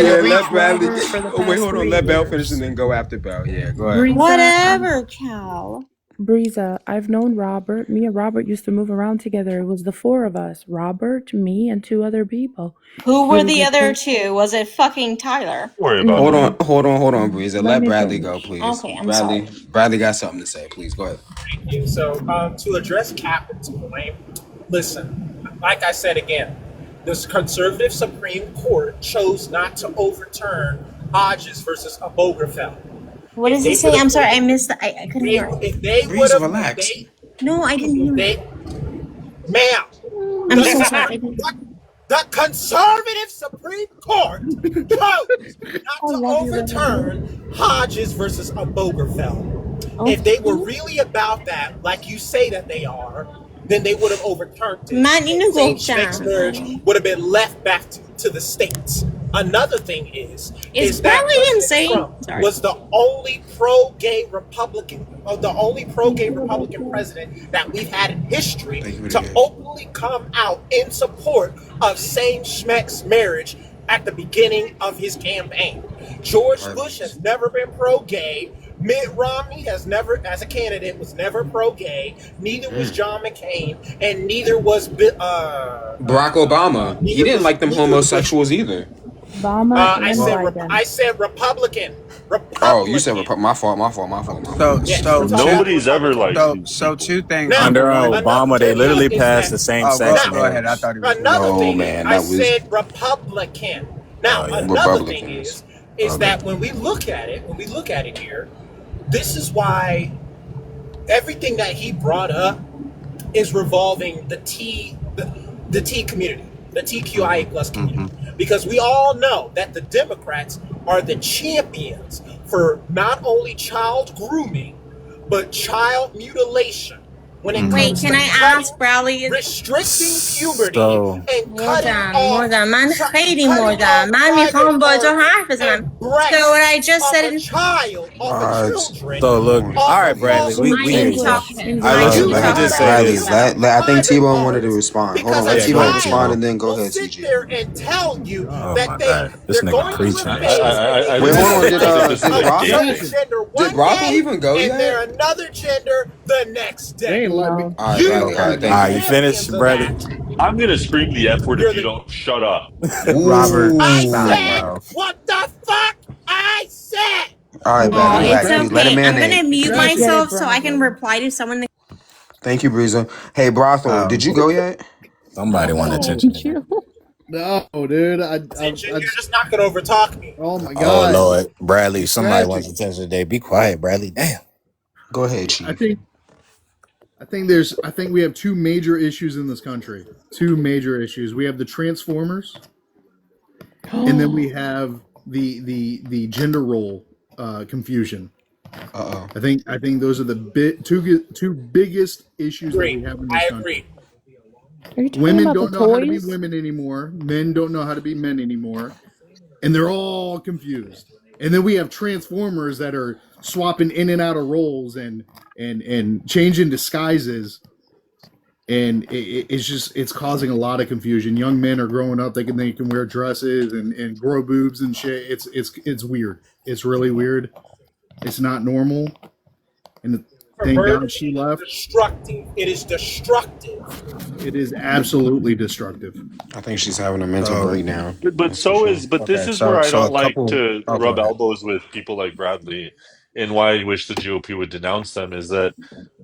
Yeah, reach let Bradley. Robert for the Oh, wait, past hold on. 3 Let Bell years. finish and then go after Bell. Yeah, go ahead. Breeza, Whatever, Cal. Breeza, I've known Robert. Me and Robert used to move around together. It was the 4 of us. Robert, me, and 2 other people. Who were It was the a other quick- 2? Was it fucking Tyler? Don't worry about it. Hold on, Breeza. Let Let me Bradley finish. go, please. Okay, I'm sorry. Bradley got something to say. Please go ahead. Thank you. So, to address Captain's point, listen, like I said again, this conservative Supreme Court chose not to overturn Hodges versus Obergefell. What does he say? I'm sorry, I missed the, I couldn't hear it. If they would Breeza, have, relax. No, I didn't hear it. ma'am, I'm so sorry. the conservative Supreme Court chose not to overturn Hodges versus Obergefell. If they were really about that, like you say that they are, then they would have overturned it. Man, you know, go Same-sex down. marriage would have been left back to the states. Another thing is that Bradley President insane? Trump Sorry. was the only pro-gay Republican, president that we've had in history to openly come out in support of same-sex marriage at the beginning of his campaign. George Bush has never been pro-gay. Mitt Romney has never, as a candidate, was never pro-gay. Neither was John McCain, and neither was Barack Obama. He didn't like them homosexuals either. Obama and Biden. I said Republican. Oh, you said my fault. So Nobody's ever like. So 2 things. Under Obama, they literally passed the same sex. Go ahead. I thought he was. Another thing, man, I that was- said Republican. Now, another thing is that when we look at it here, this is why everything that he brought up is revolving the T community, the TQIA plus community, because we all know that the Democrats are the champions for not only child grooming but child mutilation. When it Wait, comes can to I ask Bradley? restricting puberty So- and cutting مردم من خیلی مردم من میخوام با تو حرف بزنم. So what I just said is So look, all right, Bradley, we hear you. All right, listen, let me just say Bradley, this. I think T-Bone wanted to respond. Hold on, let Yeah, go T-Bone ahead, respond T-Bone. and then go ahead, sit TG. there and tell you Oh that my they, God, this they're nigga going preaching. to replace Wait, hold on. Did did Rocco even go and yet? they're another gender the next day. All right, Bradley. All right, thank All right, you finished, Bradley? I'm gonna scream the F word if you don't shut up. Robert, I stop, said bro. what the fuck I said. All right, Oh, Bradley. it's Relax, please. Let a okay. man I'm gonna in. mute myself so I can reply to someone. Thank you, Breeza. Hey, Brothel, did you go yet? Somebody want attention. No, dude. You're just not gonna overtalk me. Oh my Oh God. Lord, Bradley, somebody wants attention today. Be quiet, Bradley. Damn. Go ahead, Chief. I think we have 2 major issues in this country. 2 major issues. We have the Transformers, and then we have the gender role confusion. I think those are the two biggest issues that we have in this country. Are you talking Women about the don't know how to be toys? women anymore. Men don't know how to be men anymore. And they're all confused. And then we have Transformers that are swapping in and out of roles and changing disguises. And it's causing a lot of confusion. Young men are growing up thinking they can wear dresses and grow boobs and shit. It's weird. It's really weird. It's not normal. And thank God she left. Destructive. It is destructive. It is absolutely destructive. I think she's having a mental breakdown. But That's so for is sure. but this Okay, is where I so don't a like couple. to Oh, go rub ahead. elbows with people like Bradley, and why I wish the GOP would denounce them is that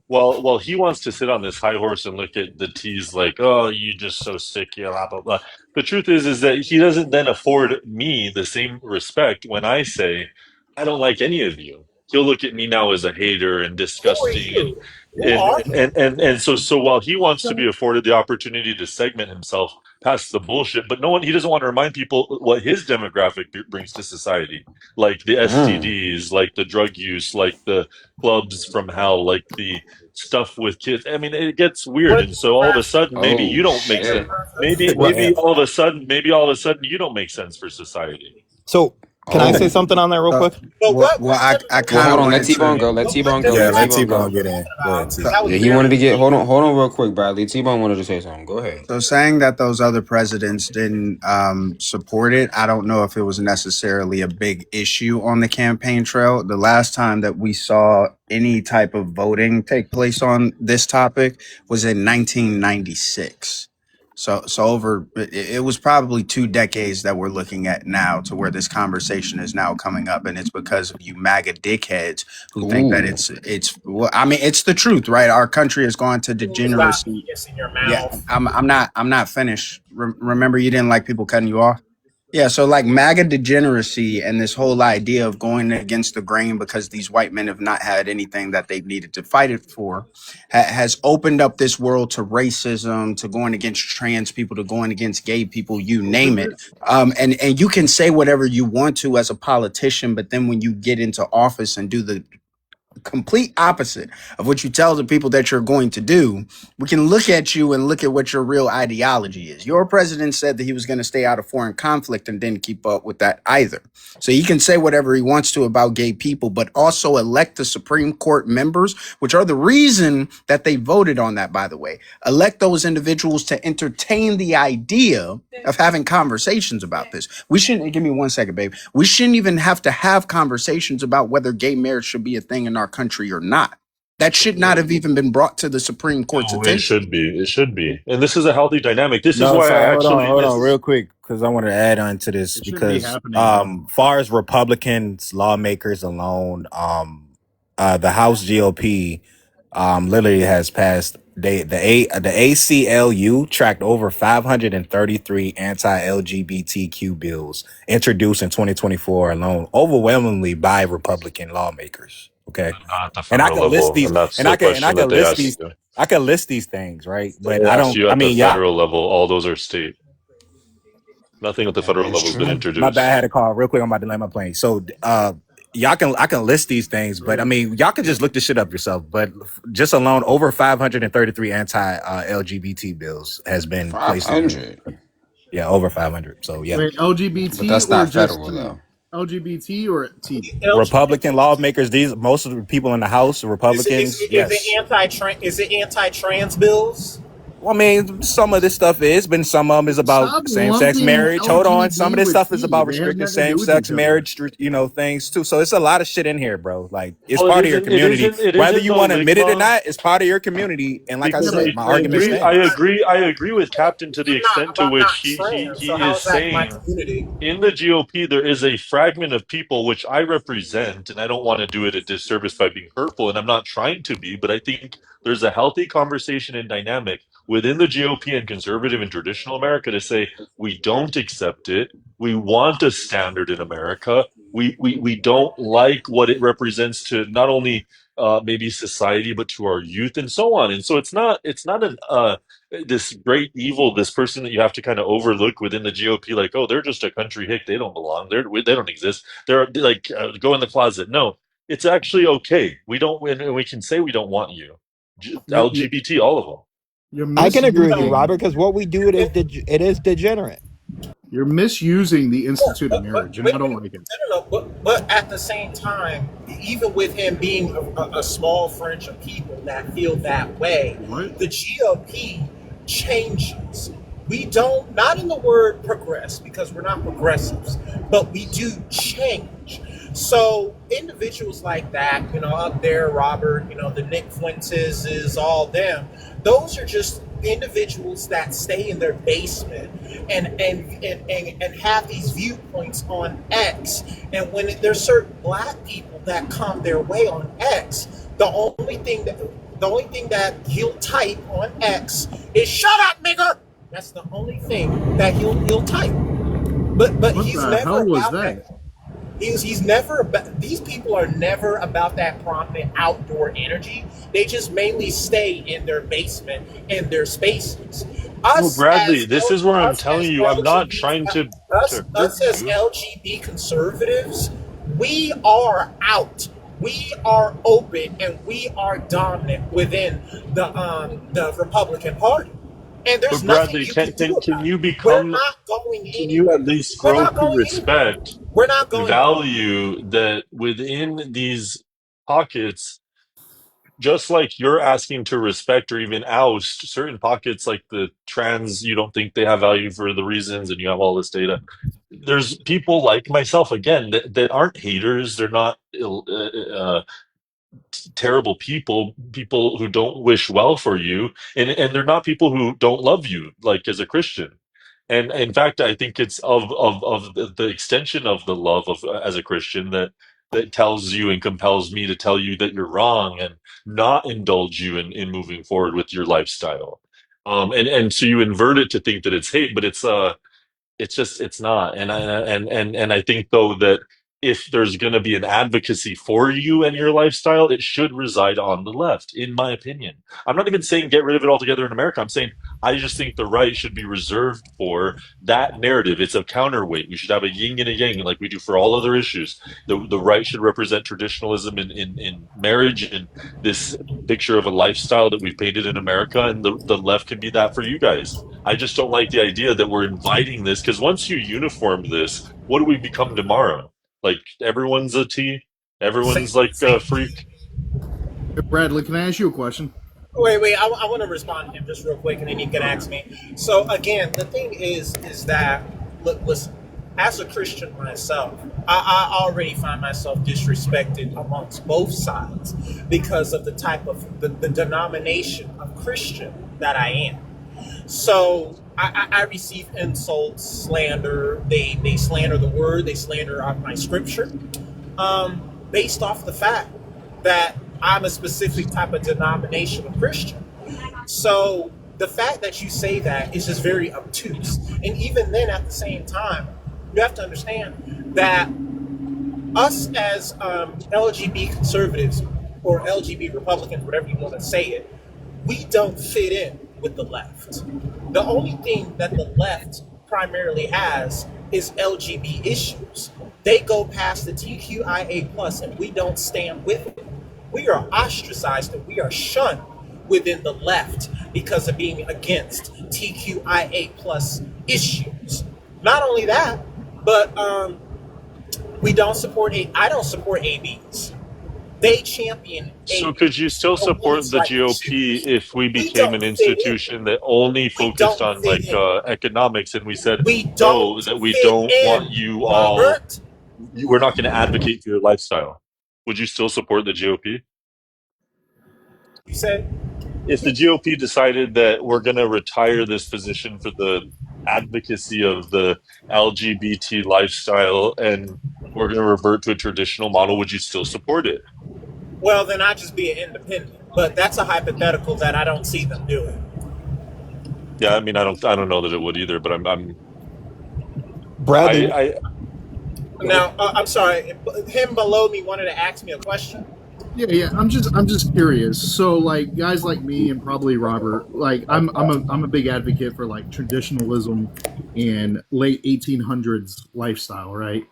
well he wants to sit on this high horse and look at the T's like, oh, you just so sick, yeah, blah blah blah. The truth is that he doesn't then afford me the same respect when I say I don't like any of you. He'll look at me now as a hater and Who are disgusting you? Who are you? and so while he wants to be afforded the opportunity to segment himself past the bullshit, but no one he doesn't want to remind people what his demographic brings to society, like the Mm. STDs, like the drug use, like the clubs from hell, like the stuff with kids. I mean, it gets weird, What and so all of a sudden, maybe you Oh don't make shit. sense. Maybe Well, maybe all of a sudden, you don't make sense for society. So can I say Oh. something on that real quick? But what Well, I Well, kind hold of on. Let wanted T-Bone to. go. Let but T-Bone what go. does Yeah, Let that let T-Bone T-Bone go. get in. Go ahead, T. that was Yeah, he very wanted to get. Hold on, real quick, Bradley. T-Bone wanted to say something. Go ahead. So saying that those other presidents didn't support it, I don't know if it was necessarily a big issue on the campaign trail. The last time that we saw any type of voting take place on this topic was in 1996. So over it was probably 2 decades that we're looking at now to where this conversation is now coming up, and it's because of you MAGA dickheads who think that Ooh. it's well, I mean, it's the truth, right? Our country has gone to stop degeneracy. kissing your Yeah, mouth. I'm not finished. Remember, you didn't like people cutting you off. Yeah, so like MAGA degeneracy and this whole idea of going against the grain because these white men have not had anything that they've needed to fight it for has opened up this world to racism, to going against trans people, to going against gay people, you name it. And you can say whatever you want to as a politician, but then when you get into office and do the complete opposite of what you tell the people that you're going to do, we can look at you and look at what your real ideology is. Your president said that he was going to stay out of foreign conflict and didn't keep up with that either. So he can say whatever he wants to about gay people, but also elect the Supreme Court members, which are the reason that they voted on that, by the way. Elect those individuals to entertain the idea of having conversations about this. We shouldn't, give me 1 second, babe. We shouldn't even have to have conversations about whether gay marriage should be a thing in our country or not. That should not have even been brought to the Supreme Court's No, it attention. should be. It should be. And this is a healthy dynamic. This is No, why so I actually hold this on, is real quick, because I want to add on to this It shouldn't be because, happening. far as Republicans, lawmakers alone, the House GOP, literally has passed. The ACLU tracked over 533 anti-LGBTQ bills introduced in 2024 alone, overwhelmingly by Republican lawmakers. Okay, at the and I federal can list level, these, and that's and the I question that can they list ask these, you. I can list these things, right? But They I ask don't. you I at the mean, yeah. federal level. All those are state. Nothing at the That federal is level has been true. My bad, I had introduced. a call real quick. I'm about to land my plane. So, I can list these things, but I mean, y'all can just look this shit up yourself. But just alone, over 533 anti-LGBT bills has been placed in. 500. Yeah, over 500. So yeah, Wait, But LGBT that's or not just federal T? though. LGBT or T? Republican lawmakers. These most of the people in the House, Republicans. Yes. Is it anti-trans bills? Well, I mean, some of this stuff is, but some of them is about Stop same-sex lumping marriage. Hold on, some of LGB this with stuff is T. about They have restricting nothing to do with same-sex each other. marriage, things too. So it's a lot of shit in here, bro. Like it's Well, part of your community, It whether isn't you though, want to admit it or Ligma. not. It's part of your community, and like I Because Yeah, said, but my I argument agree, stands. I agree with Captain to the extent to I'm which not trans, so he how is is that my saying community? in the GOP there is a fragment of people which I represent, and I don't want to do it a disservice by being hurtful, and I'm not trying to be, but I think there's a healthy conversation and dynamic within the GOP and conservative and traditional America to say we don't accept it. We want a standard in America. We don't like what it represents to not only maybe society, but to our youth and so on. And so it's not an this great evil, this person that you have to kind of overlook within the GOP, like, oh, they're just a country hick, they don't belong, they don't exist, they're like go in the closet. No, it's actually okay. We don't, and we can say we don't want you, yeah, LGBT, all of them. I can agree with you, misusing- Robert, because what we do it is degenerate. You're misusing the institute of marriage, and I don't like it. No. But at the same time, even with him being a small fringe of people that feel that way, the GOP changes. We don't, not in the word progress, because we're not progressives, but we do change. So individuals like that, up there, Robert, the Nick Fuentes is all them. Those are just individuals that stay in their basement and have these viewpoints on X. And when there's certain black people that come their way on X, the only thing that he'll type on X is "shut up, nigger." That's the only thing that he'll type. But What he's the never hell was about that? He's never about, these people are never about that prominent outdoor energy. They just mainly stay in their basement, in their spaces. Well, Bradley, this is where I'm telling you, I'm not trying to Us hurt as you. LGBT conservatives, we are out. We are open and we are dominant within the Republican Party. And there's But Bradley, nothing you can do can about you it. become? We're not going Can anywhere. you at least We're grow not to going respect anywhere. We're not the going value that within these pockets, just like you're asking to respect or even oust certain pockets, like the trans, you don't think they have value for the reasons, and you have all this data. There's people like myself, again, that aren't haters. They're not terrible people who don't wish well for you, and they're not people who don't love you, like as a Christian. And in fact, I think it's of the extension of the love of as a Christian that tells you and compels me to tell you that you're wrong and not indulge you in moving forward with your lifestyle. And so you invert it to think that it's hate, but it's just it's not. And I think though that if there's going to be an advocacy for you and your lifestyle, it should reside on the left, in my opinion. I'm not even saying get rid of it altogether in America. I'm saying I just think the right should be reserved for that narrative. It's a counterweight. We should have a yin and a yang, like we do for all other issues. The right should represent traditionalism in marriage and this picture of a lifestyle that we've painted in America, and the left can be that for you guys. I just don't like the idea that we're inviting this, because once you uniform this, what do we become tomorrow? Like everyone's a T, everyone's like a freak. Bradley, can I ask you a question? Wait. I want to respond to him just real quick, and then you can ask me. So again, the thing is that listen. As a Christian myself, I already find myself disrespected amongst both sides because of the type of the denomination of Christian that I am. So I receive insults, slander. They slander the word. They slander my scripture, based off the fact that I'm a specific type of denomination of Christian. So the fact that you say that is just very obtuse. And even then, at the same time, you have to understand that us as LGBT conservatives or LGBT Republicans, whatever you want to say it, we don't fit in with the left. The only thing that the left primarily has is LGBT issues. They go past the TQIA+, and we don't stand with it. We are ostracized and we are shunned within the left because of being against TQIA+ issues. Not only that, but we don't support I don't support ABs. They champion ABs. So could you still support the GOP if we became an institution that only focused on like economics, and we said no, that we don't want you all, we're not going to advocate for your lifestyle? Would you still support the GOP? You said? If the GOP decided that we're going to retire this position for the advocacy of the LGBT lifestyle and we're going to revert to a traditional model, would you still support it? Well, then I'd just be an independent. But that's a hypothetical that I don't see them doing. Yeah, I mean, I don't know that it would either. But I'm Bradley. Now, I'm sorry. Him below me wanted to ask me a question. Yeah. I'm just curious. So, like, guys like me and probably Robert, like, I'm a big advocate for like traditionalism and late 1800s lifestyle, right?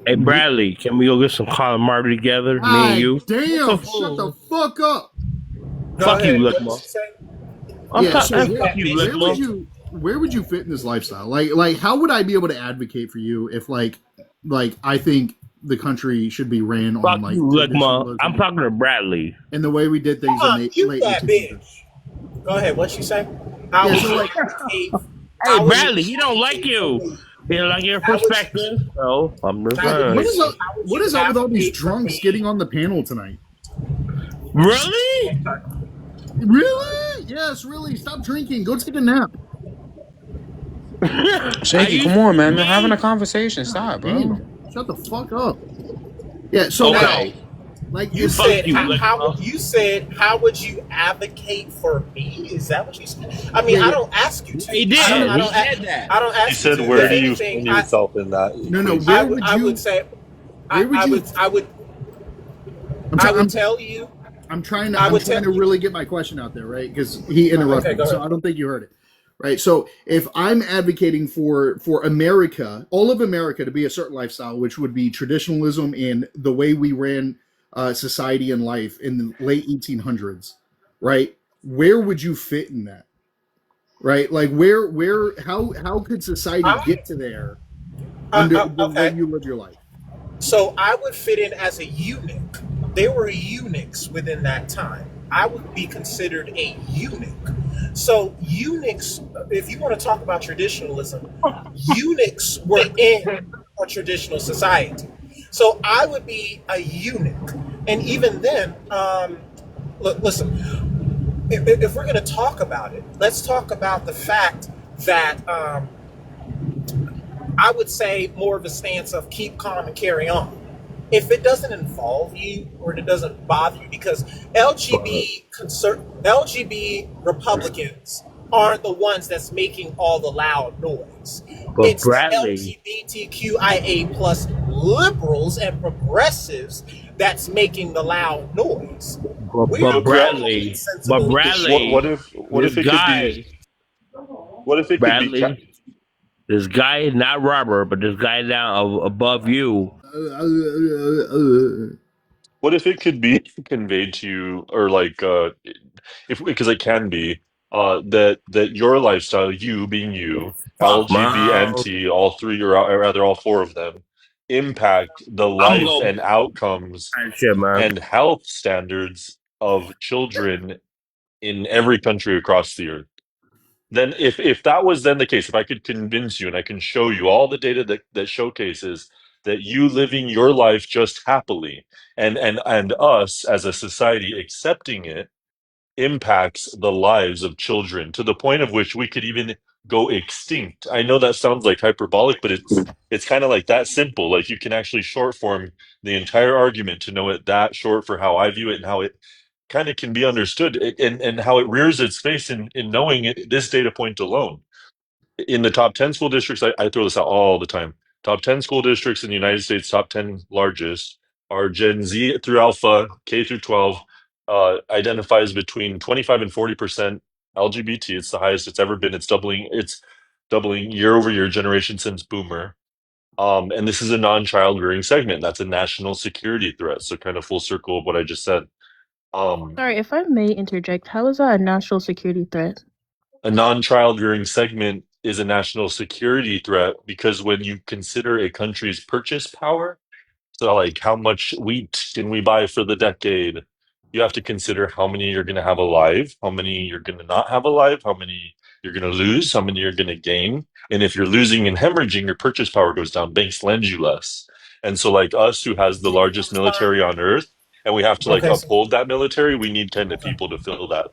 Hey Bradley, can we go get some calamari together, me and you? Damn! Shut the fuck up. Fuck you, Lickmo. Yeah. So you, where would you fit in this lifestyle? Like how would I be able to advocate for you if like I think the country should be ran on fuck like you, Ligma. traditionalism I'm talking to Bradley. and the way we did things in the late 1800s. Go ahead. What you say? Hey, Bradley, he don't like you. He don't like your perspective. So I'm just saying. What is up with all these drunks getting on the panel tonight? Really? Really? Yes, really. Stop drinking. Go take a nap. Shaky, come on, man. They're having a conversation. Stop, bro. Damn. Shut the fuck up. Yeah. So okay. Like you said, how would you advocate for me? Is that what you said? I mean, I don't ask you to. He did. I don't ask He said, you to. "Where do you find yourself in that?" No. I would say, I would tell you. I'm trying to really get my question out there, right? Because he interrupted me, so I don't think you heard it. Right. So if I'm advocating for America, all of America, to be a certain lifestyle, which would be traditionalism and the way we ran society and life in the late 1800s, right? Where would you fit in that? Right? Like how could society get to there under the way you live your life? So I would fit in as a eunuch. There were eunuchs within that time. I would be considered a eunuch. So eunuchs, if you want to talk about traditionalism, eunuchs were in a traditional society. So I would be a eunuch. And even then, listen, if we're going to talk about it, let's talk about the fact that I would say more of a stance of keep calm and carry on. If it doesn't involve you or it doesn't bother you, because LGBT Republicans aren't the ones that's making all the loud noise. But it's Bradley, LGBTQIA plus liberals and progressives that's making the loud noise. But Bradley, what if it guy, could be? This guy is not Robert, but this guy down above you. What if it could be conveyed to you, or like, because it can be, that your lifestyle, you being you, LGBT, all three, or rather all four of them, impact the life and outcomes and health standards of children in every country across the earth. Then if that was then the case, if I could convince you and I can show you all the data that showcases that you living your life just happily and us as a society accepting it impacts the lives of children to the point of which we could even go extinct. I know that sounds like hyperbolic, but it's kind of like that simple. Like you can actually short form the entire argument to know it that short for how I view it and how it kind of can be understood, and how it rears its face in knowing this data point alone. In the top 10 school districts, I throw this out all the time. Top 10 school districts in the United States, top 10 largest, are Gen Z through Alpha, K through 12, identifies between 25 and 40% LGBT. It's the highest it's ever been. It's doubling year over year, generation since Boomer. And this is a non-child rearing segment. That's a national security threat. So kind of full circle of what I just said. Sorry, if I may interject, how is that a national security threat? A non-child rearing segment is a national security threat because when you consider a country's purchase power, so like how much wheat can we buy for the decade, you have to consider how many you're going to have alive, how many you're going to not have alive, how many you're going to lose, how many you're going to gain. And if you're losing and hemorrhaging, your purchase power goes down. Banks lend you less. And so like us, who has the largest military on earth, and we have to uphold that military, we need kind of people to fill that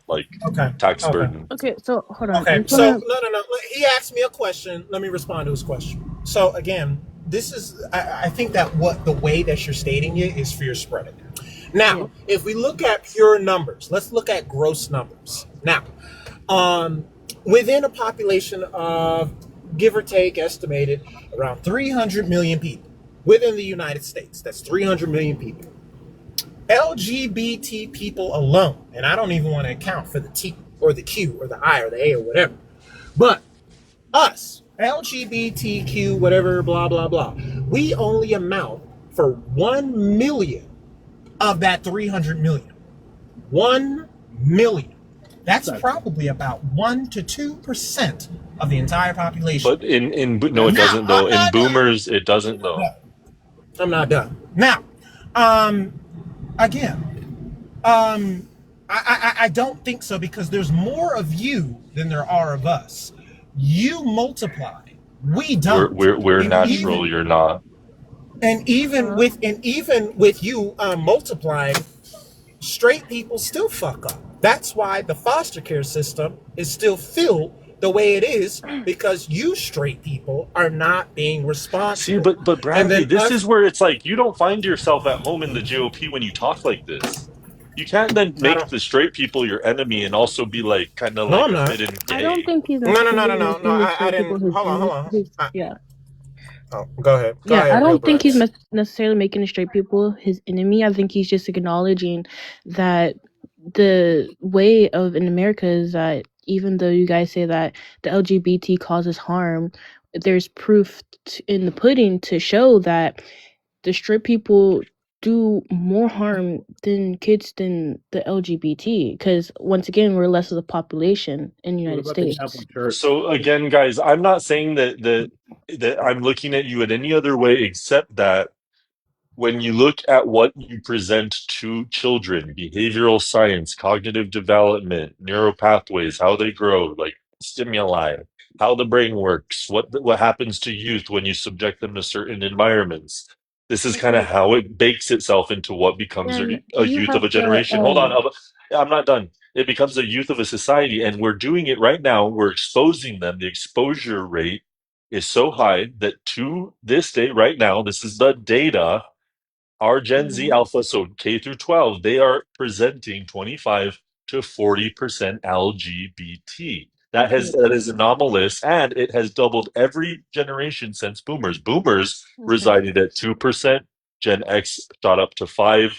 tax burden. Okay, so hold on. Okay, so no. He asked me a question. Let me respond to his question. So again, this is I think that the way that you're stating it is fear spreading. Now, if we look at pure numbers, let's look at gross numbers. Now, within a population of, give or take, estimated around 300 million people within the United States, that's 300 million people. LGBT people alone, and I don't even want to account for the T or the Q or the I or the A or whatever, but us, LGBTQ, whatever, blah, blah, blah, we only amount for 1 million of that 300 million. 1 million. That's probably about 1 to 2% of the entire population. But no, it doesn't though. In boomers, it doesn't though. I'm not done. Now, again, I don't think so, because there's more of you than there are of us. You multiply. We don't. We're natural. You're not. And even with you multiplying, straight people still fuck up. That's why the foster care system is still filled the way it is, because you straight people are not being responsible. See, but Bradley, this is where it's like you don't find yourself at home in the GOP when you talk like this. You can't then make the straight people your enemy and also be like kind of like a bit gay. I don't think he's No. I didn't. Hold on. Yeah. Oh, go ahead. I don't think he's necessarily making the straight people his enemy. I think he's just acknowledging that the way of in America is that even though you guys say that the LGBT causes harm, there's proof in the pudding to show that the straight people do more harm than kids than the LGBT, because once again we're less of the population in the United States. So again, guys, I'm not saying that I'm looking at you in any other way except that when you look at what you present to children, behavioral science, cognitive development, neural pathways, how they grow, like stimuli, how the brain works, what happens to youth when you subject them to certain environments. This is kind of how it bakes itself into what becomes a youth of a generation. Hold on, I'm not done. It becomes a youth of a society, and we're doing it right now. We're exposing them. The exposure rate is so high that to this day, right now, this is the data. Our Gen Z Alpha, so K through 12, they are presenting 25 to 40% LGBT. That is anomalous, and it has doubled every generation since Boomers. Boomers resided at 2%. Gen X shot up to 5%.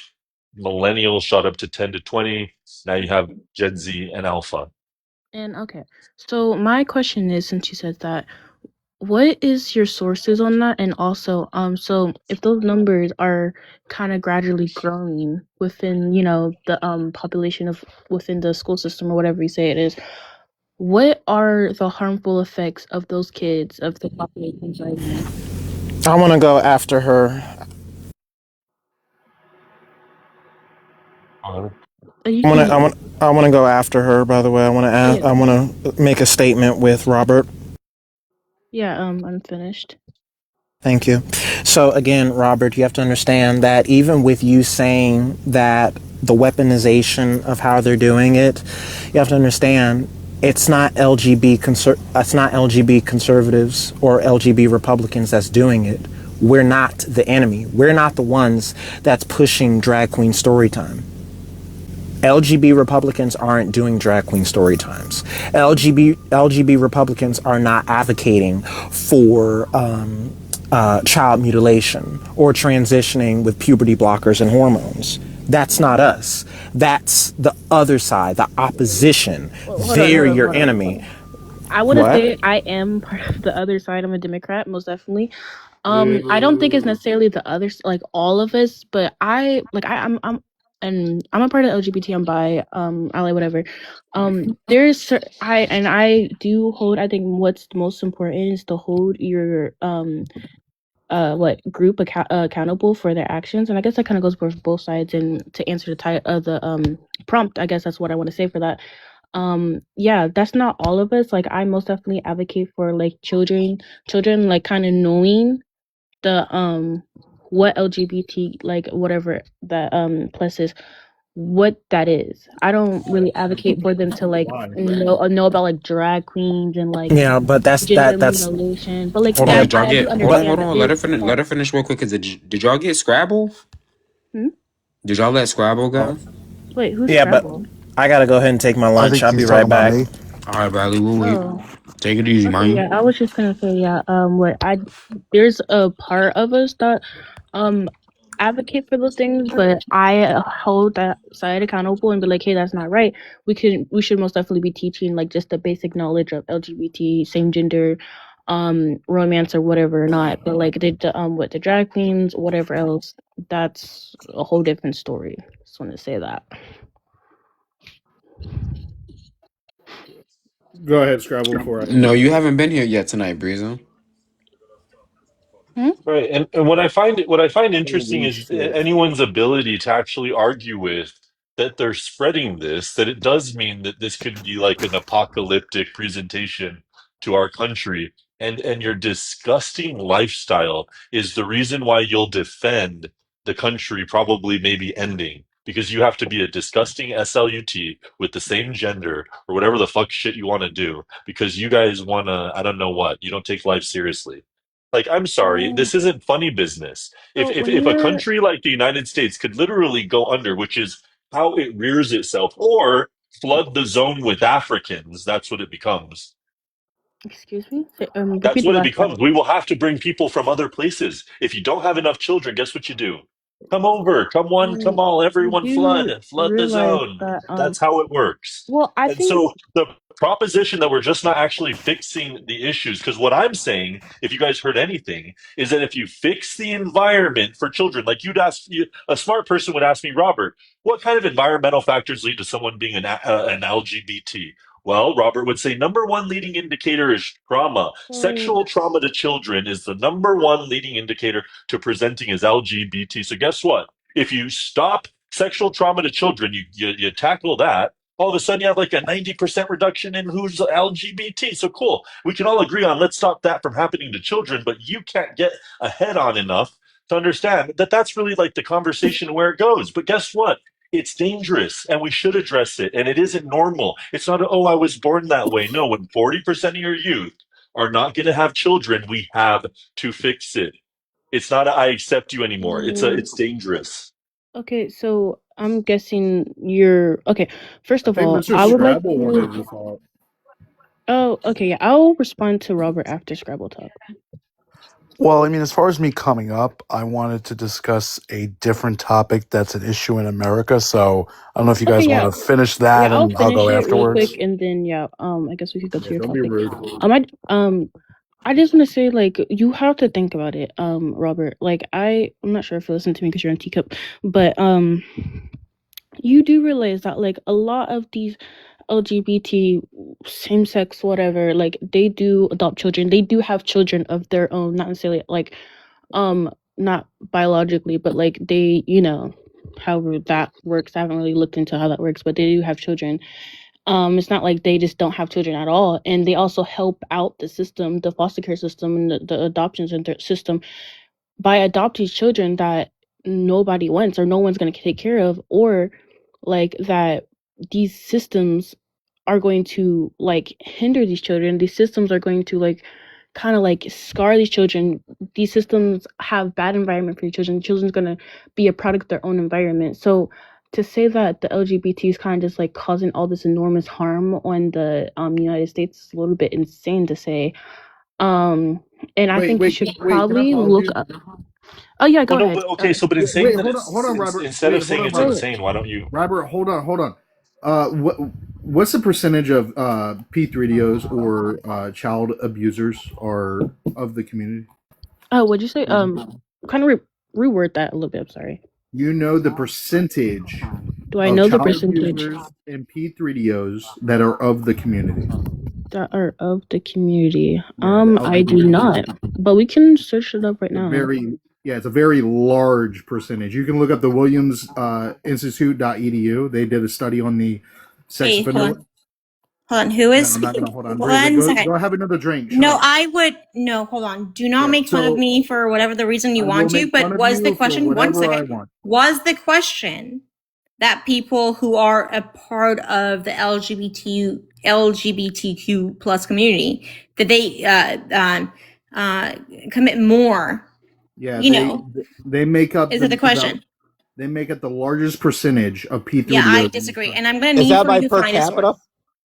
Millennials shot up to 10 to 20. Now you have Gen Z and Alpha. And okay, so my question is, since you said that, what is your sources on that? And also, so if those numbers are kind of gradually growing within, the population of within the school system or whatever you say it is, what are the harmful effects of those kids of the population right now? I want to go after her. I want to go after her. By the way, I want to make a statement with Robert. Yeah, I'm finished. Thank you. So again, Robert, you have to understand that even with you saying that the weaponization of how they're doing it, you have to understand it's not LGBT conservatives or LGBT Republicans that's doing it. We're not the enemy. We're not the ones that's pushing drag queen story time. LGBT Republicans aren't doing drag queen story times. LGBT Republicans are not advocating for child mutilation or transitioning with puberty blockers and hormones. That's not us. That's the other side, the opposition. They're your enemy. I wouldn't say I am part of the other side. I'm a Democrat, most definitely. I don't think it's necessarily the others, like all of us, but I'm a part of LGBT. I'm bi, ally, whatever. I do hold. I think what's most important is to hold your group accountable for their actions, and I guess that kind of goes for both sides. And to answer the prompt, I guess that's what I want to say for that. Yeah, that's not all of us. Like, I most definitely advocate for like children like kind of knowing the what LGBT, like whatever that plus is, what that is. I don't really advocate for them to like know about like drag queens and like but that's mutilation. But like, hold on, hold on. Let her finish real quick. Cause did y'all get Scrabble? Did y'all let Scrabble go? Wait, who's Scrabble? But I gotta go ahead and take my lunch. I'll be right back. All right, Bradley, we'll wait. Take it easy, man. Yeah, I was just gonna say, there's a part of us that advocate for those things, but I hold that side accountable and be like, hey, that's not right. We should most definitely be teaching like just the basic knowledge of LGBT, same gender, romance or whatever or not. But like with the drag queens, whatever else, that's a whole different story. Just want to say that. Go ahead, Scrabble. Before I No, you haven't been here yet tonight, Breezo. Right, and what I find interesting holy is shit. anyone's ability to actually argue with that they're spreading this, that it does mean that this could be like an apocalyptic presentation to our country, and your disgusting lifestyle is the reason why you'll defend the country probably maybe ending because you have to be a disgusting SLUT with the same gender or whatever the fuck shit you want to do because you guys want to, I don't know what, you don't take life seriously. Like, I'm sorry, So, this isn't funny business. If so if when if a you're, country like the United States could literally go under, which is how it rears itself, or flood the zone with Africans, that's what it becomes. excuse me, That's repeat the what it last part. becomes. We will have to bring people from other places. If you don't have enough children, guess what you do? Come over, come one, come all, You everyone do flood the realize zone. that, That's how it works. well, I And think, so the proposition that we're just not actually fixing the issues, because what I'm saying, if you guys heard anything, is that if you fix the environment for children, like a smart person would ask me, Robert, what kind of environmental factors lead to someone being an LGBT? Well, Robert would say number one leading indicator is trauma. so, Sexual trauma to children is the number one leading indicator to presenting as LGBT. So guess what? If you stop sexual trauma to children, you tackle that, all of a sudden you have like a 90% reduction in who's LGBT. So cool. We can all agree on let's stop that from happening to children, but you can't get ahead on enough to understand that that's really like the conversation where it goes. But guess what? It's dangerous and we should address it. And it isn't normal. It's not, oh, I was born that way. No, when 40% of your youth are not going to have children, we have to fix it. It's not a, I accept you anymore. It's dangerous. okay, so I'm guessing you're, okay, first I of think all, Mr. I would like Scrabble wanted to, to talk. oh, okay, yeah, I'll respond to Robert after Scrabble talk. Well, I mean, as far as me coming up, I wanted to discuss a different topic that's an issue in America. So I don't know if you Okay, guys yeah. want to finish Yeah, that I'll and I'll finish go it real afterwards. quick and then yeah, I guess we could go to Yeah, your don't be topic. rude. I just want to say, like, you have to think about it, Robert. Like, I'm not sure if you listen to me because you're on Teacup, but you do realize that like a lot of these LGBT, same sex, whatever, like they do adopt children. They do have children of their own, not necessarily like not biologically, but like they, however that works. I haven't really looked into how that works, but they do have children. It's not like they just don't have children at all, and they also help out the system, the foster care system, and the adoption center system by adopting children that nobody wants or no one's going to take care of, or like that these systems are going to like hinder these children. These systems are going to like kind of like scar these children. These systems have bad environment for the children. Children's going to be a product of their own environment. So to say that the LGBT is kind of just like causing all this enormous harm on the United States is a little bit insane to say. And I think you should probably look up. Oh yeah, go ahead. But, okay, so but in saying Wait, that hold on, Robert. instead of saying Hold it's on, insane, why don't you? Robert, hold on. What's the percentage of P3DOs or child abusers are of the community? Oh, what'd you say? Kind of reword that a little bit. I'm sorry. You know the percentage. Do I know the child percentage abusers and P3DOs that are of the community? that are of the community? I do not, but we can search it up right now. It's a very large percentage. You can look up the Williams Institute.edu. They did a study on the sex offender. Hold on. Who is I'm not speaking? gonna hold on. One second. Go have another drink. Hold on. Do not make fun of me for whatever the reason you want to, but was the question, one second, was the question that people who are a part of the LGBTQ plus community, that they commit more? Yeah, they make up. Is it the question? They make up the largest percentage of P3DOs. Yeah, I disagree, and I'm going to need for you to find a source.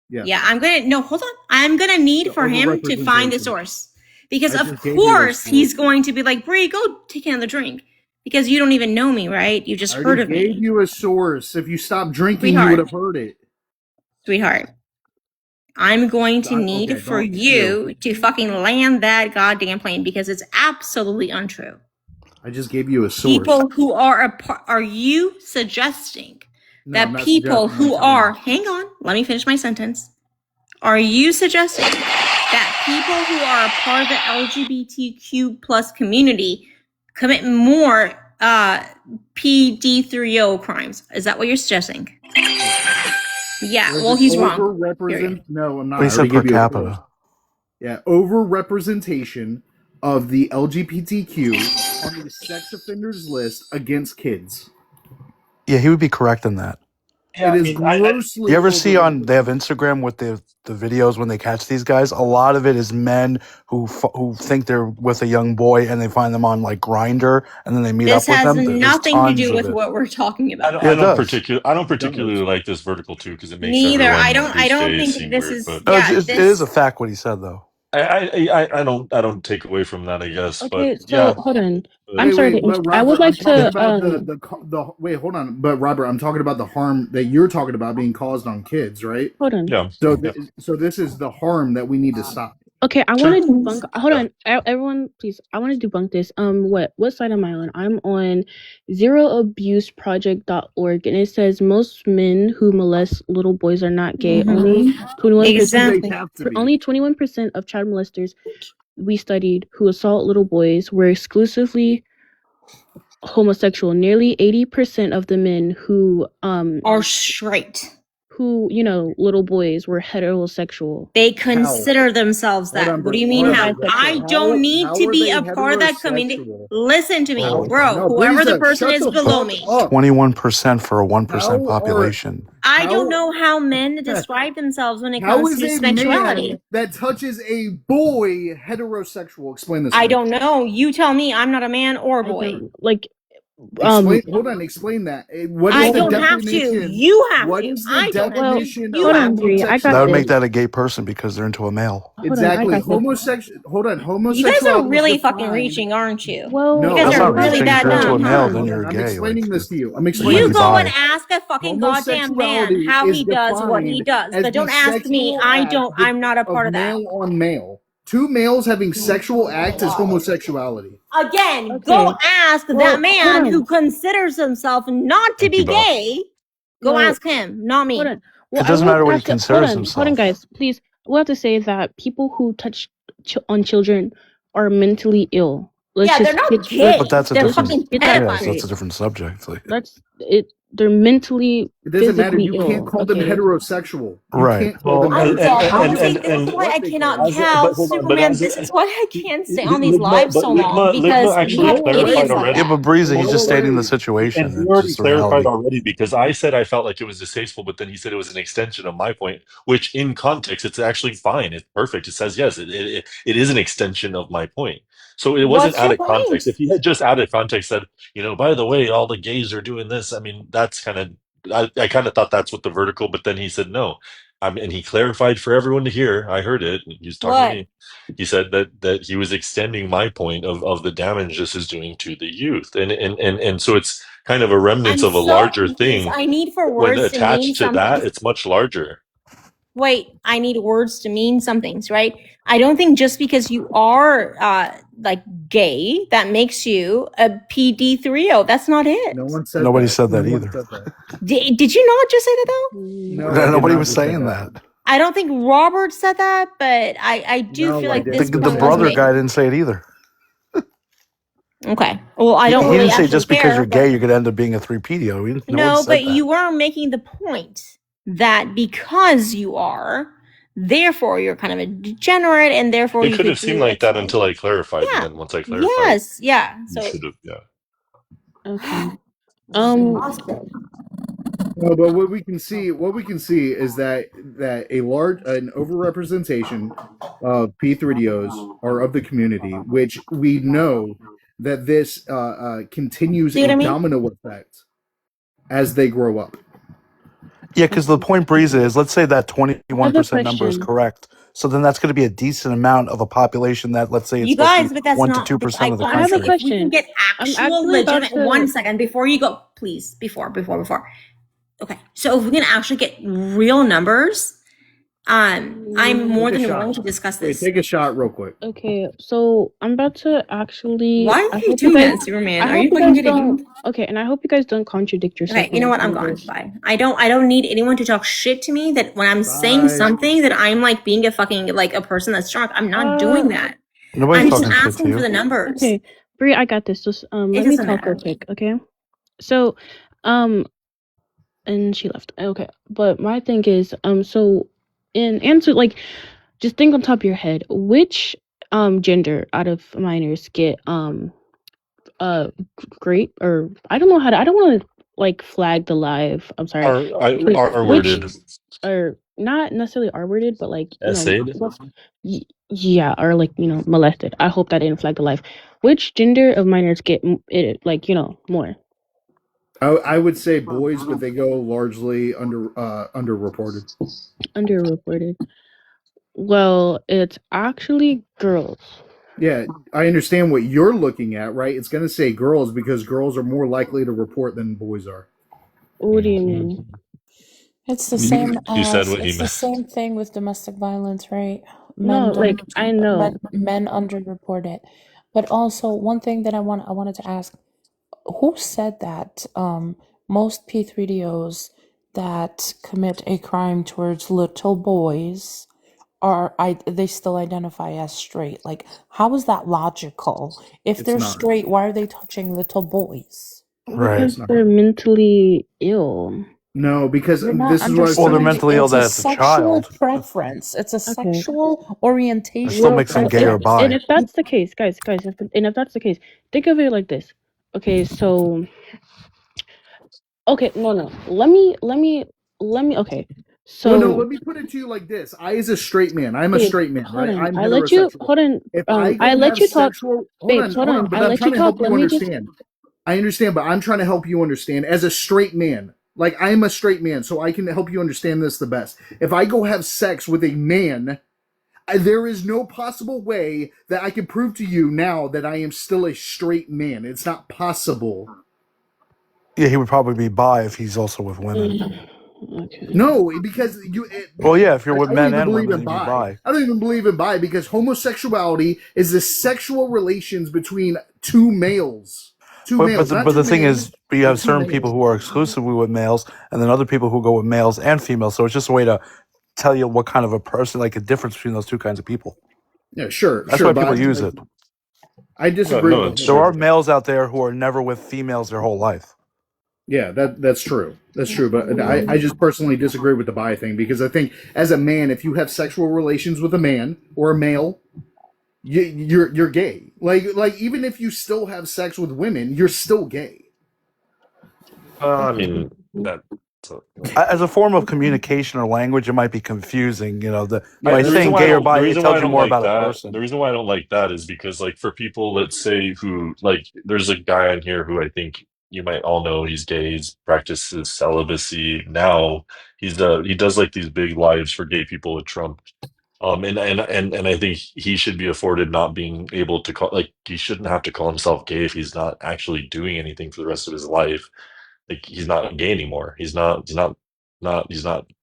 Yeah, hold on. I'm going to need for him to find the source, because of course he's going to be like, Bree, go take another drink, because you don't even know me, right? You just heard of me. I gave you a source. If you stopped drinking, you would have heard it. Sweetheart, I'm going to need for you to fucking land that goddamn plane, because it's absolutely untrue. I just gave you a source. People who are you suggesting that people who are, hang on, let me finish my sentence, Are you suggesting that people who are a part of the LGBTQ plus community commit more PD3O crimes? Is that what you're suggesting? Yeah, well, he's wrong. No, I'm not. But he said per capita. Yeah, over-representation of the LGBTQ on the sex offenders list against kids. Yeah, he would be correct in that. Yeah, it is grossly. You ever see they have Instagram with the videos when they catch these guys? A lot of it is men who think they're with a young boy and they find them on like Grindr and then they meet up with them. This has nothing to do with what we're talking about. I don't particularly like this vertical too because it makes neither. I don't think this is. It is a fact what he said though. I don't take away from that, I guess. Okay, but so yeah. hold on. I'm sorry. Robert, I would like to. Wait, hold on. But Robert, I'm talking about the harm that you're talking about being caused on kids, right? Hold on. Yeah. So this is the harm that we need to stop. Okay, I want to debunk. Hold on, everyone, please. I want to debunk this. What side am I on? I'm on zeroabuseproject.org, and it says most men who molest little boys are not gay. Only 21%. Only 21% of child molesters we studied who assault little boys were exclusively homosexual. Nearly 80% of the men who are straight. Who, little boys were heterosexual. They consider themselves that. What do you mean how? I don't need to be a part of that community. Listen to me, bro. Whoever the person is below me. 21% for a 1% population. I don't know how men describe themselves when it comes to sexuality. That touches a boy heterosexual. Explain this. I don't know. You tell me. I'm not a man or a boy. Hold on, explain that. What is I the don't have definition? to. You have what to. Is the I don't have definition to. of That would make that a gay person because they're into a male. Exactly. Homosexual. Hold on. Homosexual. You guys are really fucking reaching, aren't you? Well, you guys are really that dumb. Into a male, huh? then you're I'm gay. explaining this to you. I'm explaining. You go and ask a fucking goddamn man how he does what he does, but don't ask me. I'm not a part of that. Male on male. Two males having sexual act is homosexuality. Again, go ask that man who considers himself not to be gay. Go ask him, not me. It doesn't matter what he considers himself. Hold on, guys, please. We'll have to say that people who touch on children are mentally ill. They're not gay. But that's they're fucking pedophiles. That's a different subject. That's it. They're mentally. It doesn't matter. You ill. can't call them heterosexual. Right. This is why I cannot count Superman. This is why I can't stay on these lives so long because we have idiots like Yeah, but Breezy, he's just stating the situation. And he already clarified already because I said I felt like it was distasteful, but then he said it was an extension of my point, which in context, it's actually fine. It's perfect. It says, yes, it is an extension of my point. So it wasn't out of context. If he had just out of context said, by the way, all the gays are doing this. I mean, that's kind of, I kind of thought that's what the vertical, but then he said no. And he clarified for everyone to hear. I heard it. He was talking to me. He said that he was extending my point of the damage this is doing to the youth. And so it's kind of a remnants of a larger thing. I need for words when attached to mean to something. that, it's much larger. Wait, I need words to mean some things, right? I don't think just because you are gay, that makes you a PD3O. That's not it. Nobody said that either. Did you not just say that though? No, nobody was saying that. I don't think Robert said that, but I do feel like this. The brother guy didn't say it either. Okay. Well, I don't. He really didn't say just because you're but... gay, you're gonna end up being a 3PDO. No, but you were making the point that because you are, therefore you're kind of a degenerate, and therefore it you could have seemed like that until I clarified. Yeah. And then once I clarified, yes, yeah. So Okay. No, but what we can see is that an overrepresentation of P3DOs are of the community, which we know that this continues a domino effect as they grow up. Yeah, because the point, Breeze, is let's say that 21% number is correct. So then that's going to be a decent amount of a population that, let's say, it's 1 to 2% of the country. I have a question. We can get actual legitimate. 1 second before you go, please. Before. Okay, so if we can actually get real numbers, I'm more than willing to discuss this. Take a shot real quick. Okay, so I'm about to actually. Why are you doing that, Superman? Are you fucking kidding me? Okay, and I hope you guys don't contradict yourself. Okay, you know what? I'm gone. Bye. I don't need anyone to talk shit to me that when I'm saying something that I'm like being a fucking like a person that's drunk. I'm not doing that. Nobody's I'm just talking shit to asking you. for the numbers. Okay, Bree, I got this. Just let me doesn't talk real matter. quick, okay? So, and she left. Okay, but my thing is, so in answer, like, just think on top of your head, which gender out of minors get great, or I don't know how to. I don't want to like flag the live. I'm sorry. R-worded. Or not necessarily R-worded, but like Essayed? yeah, or like molested. I hope that didn't flag the live. Which gender of minors get it like more? I would say boys, but they go largely underreported. Underreported. Well, it's actually girls. Yeah, I understand what you're looking at, right? It's going to say girls because girls are more likely to report than boys are. What do you mean? It's the same. You said what you it's the meant. same thing with domestic violence, right? Men I know men underreport it, but also one thing that I wanted to ask: who said that most P3DOs that commit a crime towards little boys they still identify as straight? Like, how is that logical? If they're straight, why are they touching little boys? Right. Because they're mentally ill. No, because this is what they're mentally ill that it's a child. Preference. It's a sexual orientation. It still makes them gay or bi. And if that's the case, guys, if that's the case, think of it like this. Okay, so no. Let me okay. So no, let me put it to you like this. I as a straight man, I'm a straight man, right? I'm I let you heterosexual. If I let you talk. Hold on. but I I'm let trying you to help talk. you understand. I understand, but I'm trying to help you understand as a straight man. Like, I'm a straight man, so I can help you understand this the best. If I go have sex with a man, there is no possible way that I can prove to you now that I am still a straight man. It's not possible. Yeah, he would probably be bi if he's also with women. Okay. No, because well, yeah, if you're with men and women, you'd be bi. I don't even believe in bi because homosexuality is the sexual relations between two males. But the thing is, you have certain people who are exclusively with males, and then other people who go with males and females. So it's just a way to tell you what kind of a person, like a difference between those two kinds of people. Yeah, sure. That's why people use it. I disagree. There are males out there who are never with females their whole life. Yeah, that's true. That's true. But I just personally disagree with the bi thing because I think as a man, if you have sexual relations with a man or a male, you're gay. Like even if you still have sex with women, you're still gay. I mean that. As a form of communication or language, it might be confusing. By the saying gay or bi, it tells you more about a person. The reason why I don't like that is because, like, for people, let's say, who, like, there's a guy on here who I think you might all know he's gay. He practices celibacy now. He does like these big lives for gay people with Trump. And I think he should be afforded not being able to call, like, he shouldn't have to call himself gay if he's not actually doing anything for the rest of his life. Like, he's not gay anymore. He's not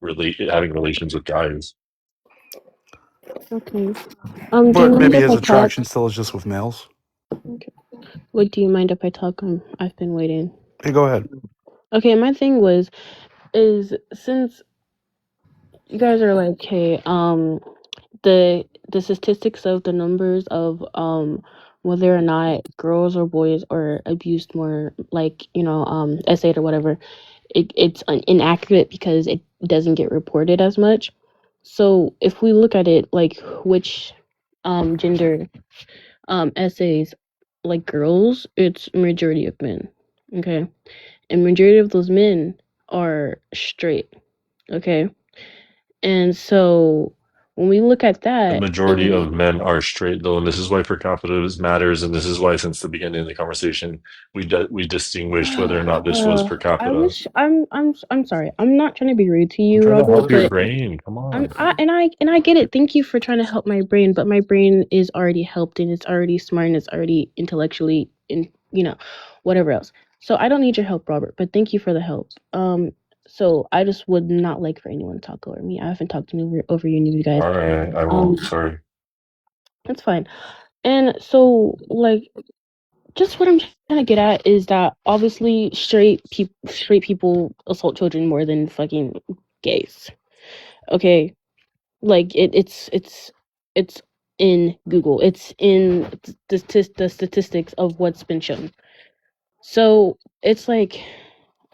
really having relations with guys. Okay. But maybe his attraction still is just with males. Okay. What, do you mind if I talk? I've been waiting. Hey, go ahead. Okay, my thing is since you guys are like, hey, the statistics of the numbers of whether or not girls or boys are abused more, like essayed or whatever, it's inaccurate because it doesn't get reported as much. So if we look at it like which gender essays like girls, it's majority of men, okay, and majority of those men are straight, okay, and so when we look at that, the majority of men are straight, though, and this is why per capita matters, and this is why since the beginning of the conversation we distinguished whether or not this was per capita. I'm sorry. I'm not trying to be rude to you, I'm trying Robert, to help your brain. Come on. I get it. Thank you for trying to help my brain, but my brain is already helped and it's already smart and it's already intellectually in whatever else. So I don't need your help, Robert, but thank you for the help. So I just would not like for anyone to talk over me. I haven't talked to me over any of you guys. All right, I won't. Sorry. That's fine. And so, like, just what I'm trying to get at is that obviously straight people assault children more than fucking gays. Okay, like it's in Google. It's in the statistics of what's been shown. So it's like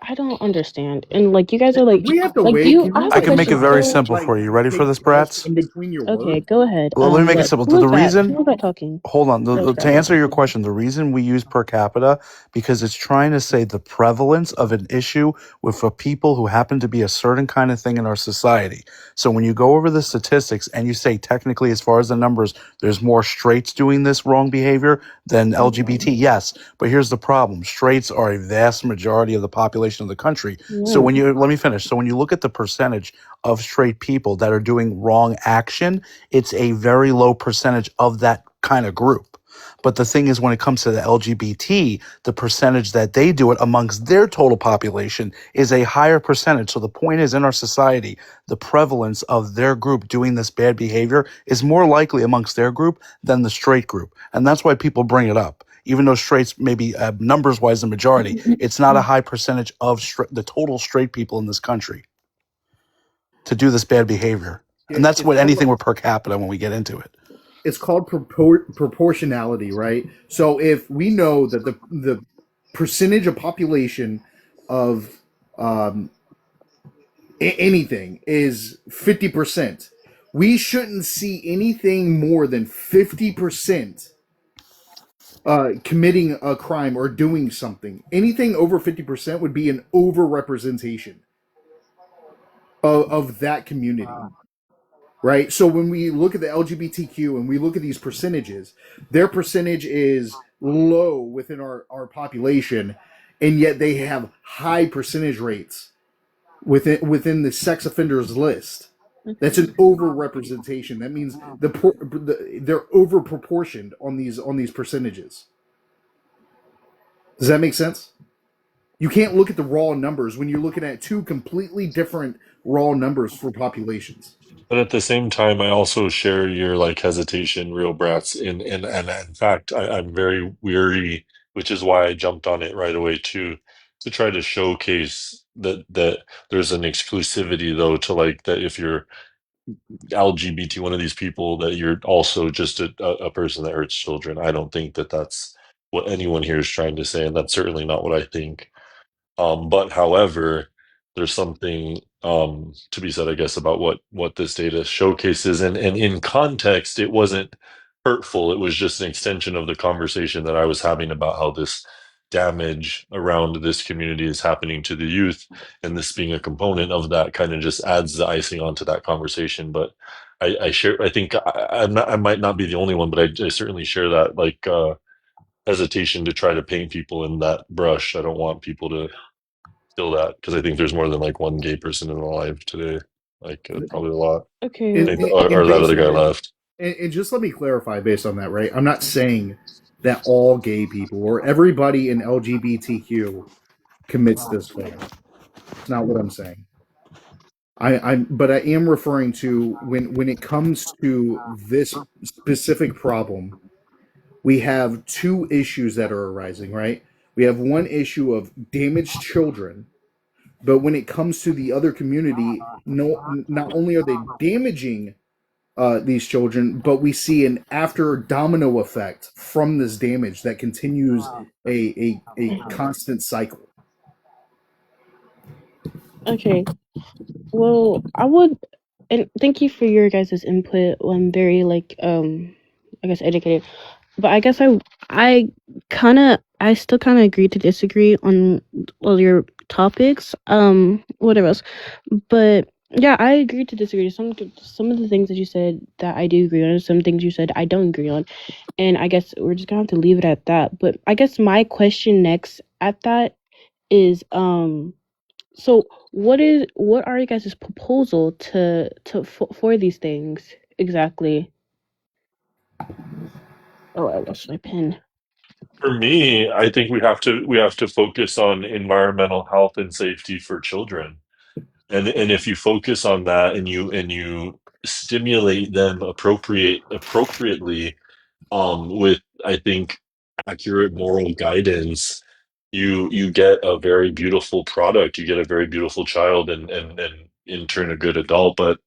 I don't understand, and like you guys are like, we have to like wait. you. I can make it very simple for you. Ready for this, Bratz? In between your Okay, go ahead. Well, let me make it simple. Who The was that? reason, Who was that talking? hold on, to answer your question, the reason we use per capita because it's trying to say the prevalence of an issue with people who happen to be a certain kind of thing in our society. So when you go over the statistics and you say technically, as far as the numbers, there's more straights doing this wrong behavior than LGBT. Yes, but here's the problem: straights are a vast majority of the population of the country. So when you let me finish. So when you look at the percentage of straight people that are doing wrong action, it's a very low percentage of that kind of group. But the thing is, when it comes to the LGBT, the percentage that they do it amongst their total population is a higher percentage. So the point is, in our society, the prevalence of their group doing this bad behavior is more likely amongst their group than the straight group. And that's why people bring it up. Even though straights may be numbers-wise the majority, it's not a high percentage of the total straight people in this country to do this bad behavior. And that's what anything with per capita when we get into it. It's called proportionality, right? So if we know that the percentage of population of anything is 50%, we shouldn't see anything more than 50% committing a crime or doing something. Anything over 50% would be an overrepresentation of that community. Right? So when we look at the LGBTQ and we look at these percentages, their percentage is low within our population, and yet they have high percentage rates within the sex offenders list. That's an overrepresentation. That means they're over proportioned on these percentages. Does that make sense? You can't look at the raw numbers when you're looking at two completely different raw numbers for populations. But at the same time, I also share your like hesitation, real brats. And in fact, I'm very weary, which is why I jumped on it right away too, to try to showcase that there's an exclusivity though to like that if you're LGBT, one of these people, that you're also just a person that hurts children. I don't think that that's what anyone here is trying to say, and that's certainly not what I think. But however, there's something to be said, I guess, about what this data showcases, and in context, it wasn't hurtful. It was just an extension of the conversation that I was having about how this damage around this community is happening to the youth, and this being a component of that kind of just adds the icing onto that conversation. But I share. I think I might not be the only one, but I certainly share that like hesitation to try to paint people in that brush. I don't want people to feel that because I think there's more than like one gay person in alive today. Like probably a lot. Okay. Or that other guy left. And just let me clarify based on that, right? I'm not saying that all gay people or everybody in LGBTQ commits this thing. It's not what I'm saying. But I am referring to when it comes to this specific problem, we have two issues that are arising, right? We have one issue of damaged children, but when it comes to the other community, not only are they damaging these children, but we see an after domino effect from this damage that continues a constant cycle. Okay. Well, I would, and thank you for your guys' input. I'm very like I guess educated, but I guess I still kind of agree to disagree on all your topics. Whatever else, but yeah, I agree to disagree. Some of the things that you said that I do agree on, some things you said I don't agree on, and I guess we're just gonna have to leave it at that. But I guess my question next at that is so what are you guys' proposal for these things exactly? Oh, I lost my pen. For me, I think we have to focus on environmental health and safety for children. And if you focus on that and you stimulate them appropriately, with, I think, accurate moral guidance, you get a very beautiful product. You get a very beautiful child, and in turn a good adult. But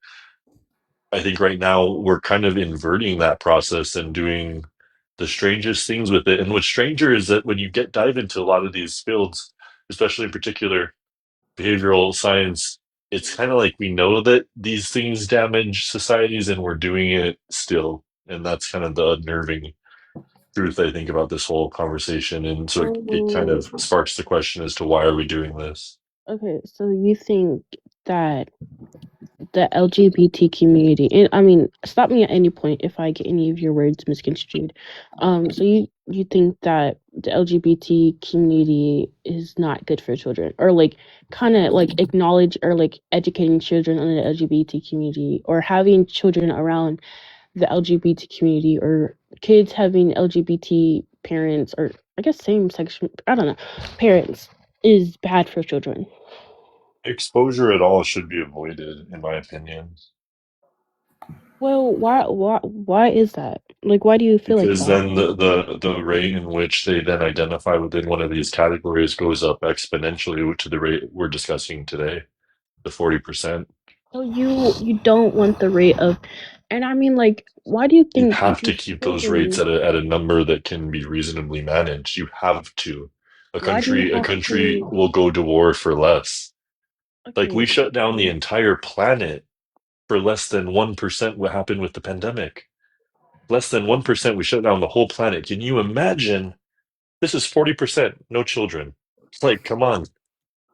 I think right now we're kind of inverting that process and doing the strangest things with it. And what's stranger is that when you dive into a lot of these fields, especially in particular behavioral science, it's kind of like we know that these things damage societies and we're doing it still. And that's kind of the unnerving truth, I think, about this whole conversation. And so it kind So, of sparks the question as to why are we doing this? okay, so you think that the LGBT community, and I mean, stop me at any point if I get any of your words misconstrued. So you think that the LGBT community is not good for children, or like kind of like acknowledge or like educating children on the LGBT community, or having children around the LGBT community, or kids having LGBT parents, or I guess same sex, I don't know, parents is bad for children. Exposure at all should be avoided, in my opinion. Well, why is that? Like, why do you feel like Because that? then the rate in which they then identify within one of these categories goes up exponentially to the rate we're discussing today, the 40%. So you don't want the rate of, and I mean, like, why do you You think have to these keep those rates children? at a number that can be reasonably managed. You have to. A Why do you have country to? will go to war for less. Like Okay, we shut down the entire planet for less than 1%. What happened with the pandemic? Less than 1%, we shut down the whole planet. Can you imagine? This is 40%, no children. It's like, come on.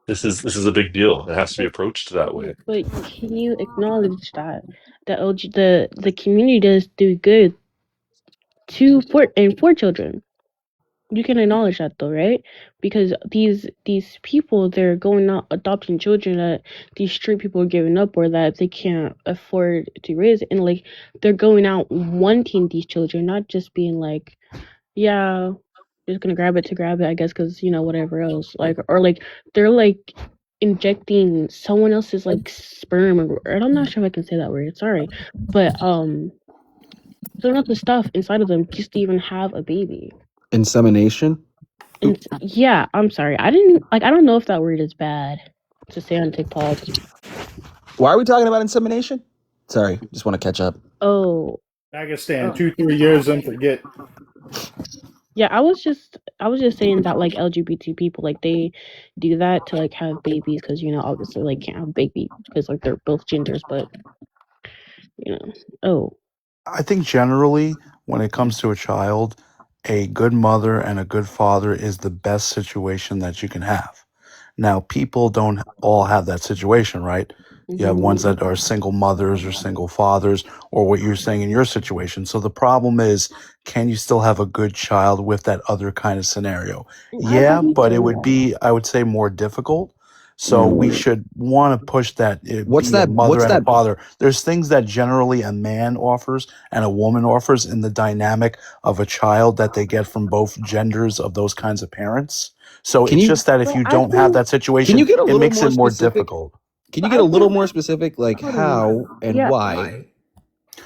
This is a big deal. It has to be approached that way. but can you acknowledge that the community does do good for children? You can acknowledge that though, right? Because these people, they're going out adopting children that these street people are giving up, or that they can't afford to raise, and like they're going out wanting these children, not just being like, yeah, just gonna grab it to grab it, I guess, because whatever else, like, or like they're like injecting someone else's like sperm, or I'm not sure if I can say that word. Sorry, but throwing out the stuff inside of them just to even have a baby. Insemination? Yeah, I'm sorry. I don't know if that word is bad to say on TikTok. Why are we talking about insemination? Sorry, just want to catch up. Oh, Pakistan, 2-3 years and forget. yeah. I was just saying that like LGBT people, like they do that to like have babies because obviously like can't have baby because like they're both genders, but oh. I think generally, when it comes to a child, a good mother and a good father is the best situation that you can have. Now, people don't all have that situation, right? You have ones that are single mothers or single fathers, or what you're saying in your situation. So the problem is, can you still have a good child with that other kind of scenario? Yeah, but it would be, I would say, more difficult. So we should want to push that. What's be a that? mother What's and that? a father. There's things that generally a man offers and a woman offers in the dynamic of a child that they get from both genders of those kinds of parents. So Can it's you just that if Well, you I don't have think that can situation, you get a it little makes more it more specific? difficult. Can you but get I a little think more specific, like hold on. how and Yeah, why?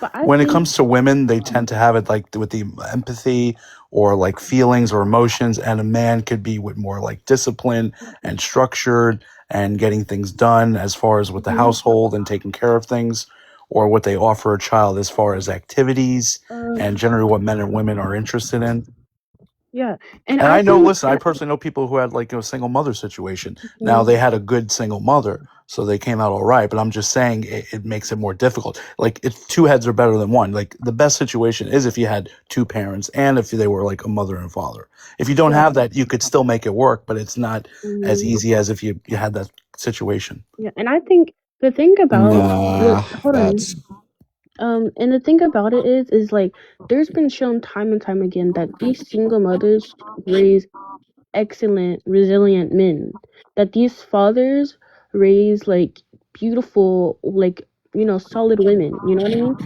but I When it think comes to women, they tend to have it like with the empathy or like feelings or emotions, and a man could be with more like discipline and structured and getting things done as far as with the household and taking care of things, or what they offer a child as far as activities and generally what men and women are interested in. yeah, and And I I know, think listen, I personally know people who had like a single mother situation. Now they had a good single mother, so they came out all right. But I'm just saying it makes it more difficult. Like if two heads are better than one. Like the best situation is if you had two parents and if they were like a mother and father. If you don't yeah. have that, you could still make it work, but it's not as Mhm. easy as if you had that situation. Yeah, and I think the thing about Nah, hold on. that's And the thing about it is like there's been shown time and time again that these single mothers raise excellent, resilient men. That these fathers raise like beautiful, like solid women. You know what I mean?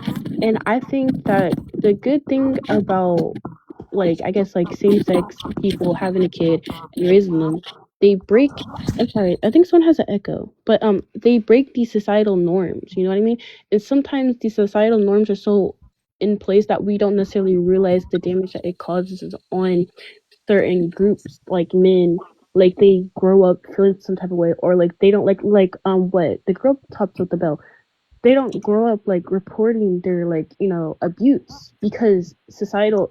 And I think that the good thing about like I guess like same sex people having a kid and raising them they break. I'm sorry, I think someone has an echo, but they break these societal norms. You know what I mean? And sometimes these societal norms are so in place that we don't necessarily realize the damage that it causes on certain groups, like men. Like they grow up feeling some type of way, or like they don't what the girl talks with the bell. They don't grow up like reporting their like abuse because like you're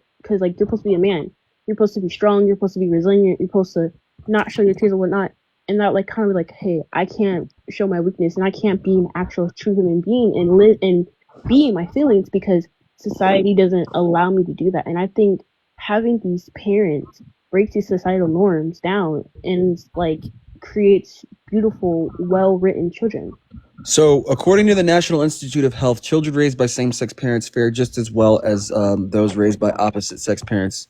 supposed to be a man, you're supposed to be strong, you're supposed to be resilient, you're supposed to not show your tears or whatnot, and that like kind of like, hey, I can't show my weakness and I can't be an actual true human being and live and be my feelings because society doesn't allow me to do that. And I think having these parents break these societal norms down and like creates beautiful, well-written children. So, according to the National Institute of Health, children raised by same-sex parents fare just as well as those raised by opposite-sex parents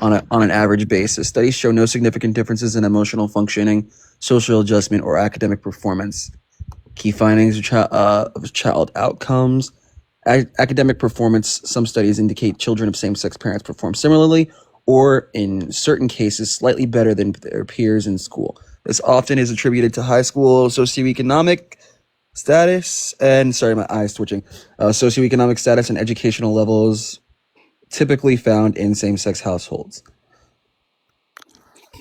on an average basis. Studies show no significant differences in emotional functioning, social adjustment, or academic performance. Key findings of child outcomes. Academic performance. Some studies indicate children of same-sex parents perform similarly, or in certain cases, slightly better than their peers in school. This often is attributed to high school socioeconomic status and my eyes twitching. Socioeconomic status and educational levels typically found in same-sex households.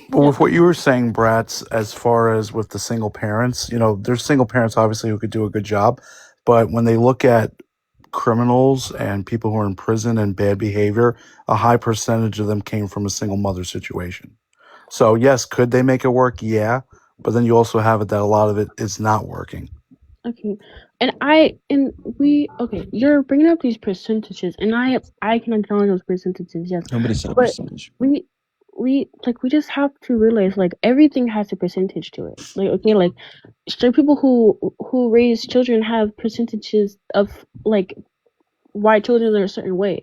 But with what you were saying, Bratz, as far as with the single parents, there's single parents obviously who could do a good job, but when they look at criminals and people who are in prison and bad behavior, a high percentage of them came from a single mother situation. So yes, could they make it work? Yeah, but then you also have it that a lot of it is not working. Okay, you're bringing up these percentages, and I can acknowledge those percentages, yes. Nobody said a But percentage. we just have to realize like everything has a percentage to it. Like okay, like straight people who raise children have percentages of like why children are a certain way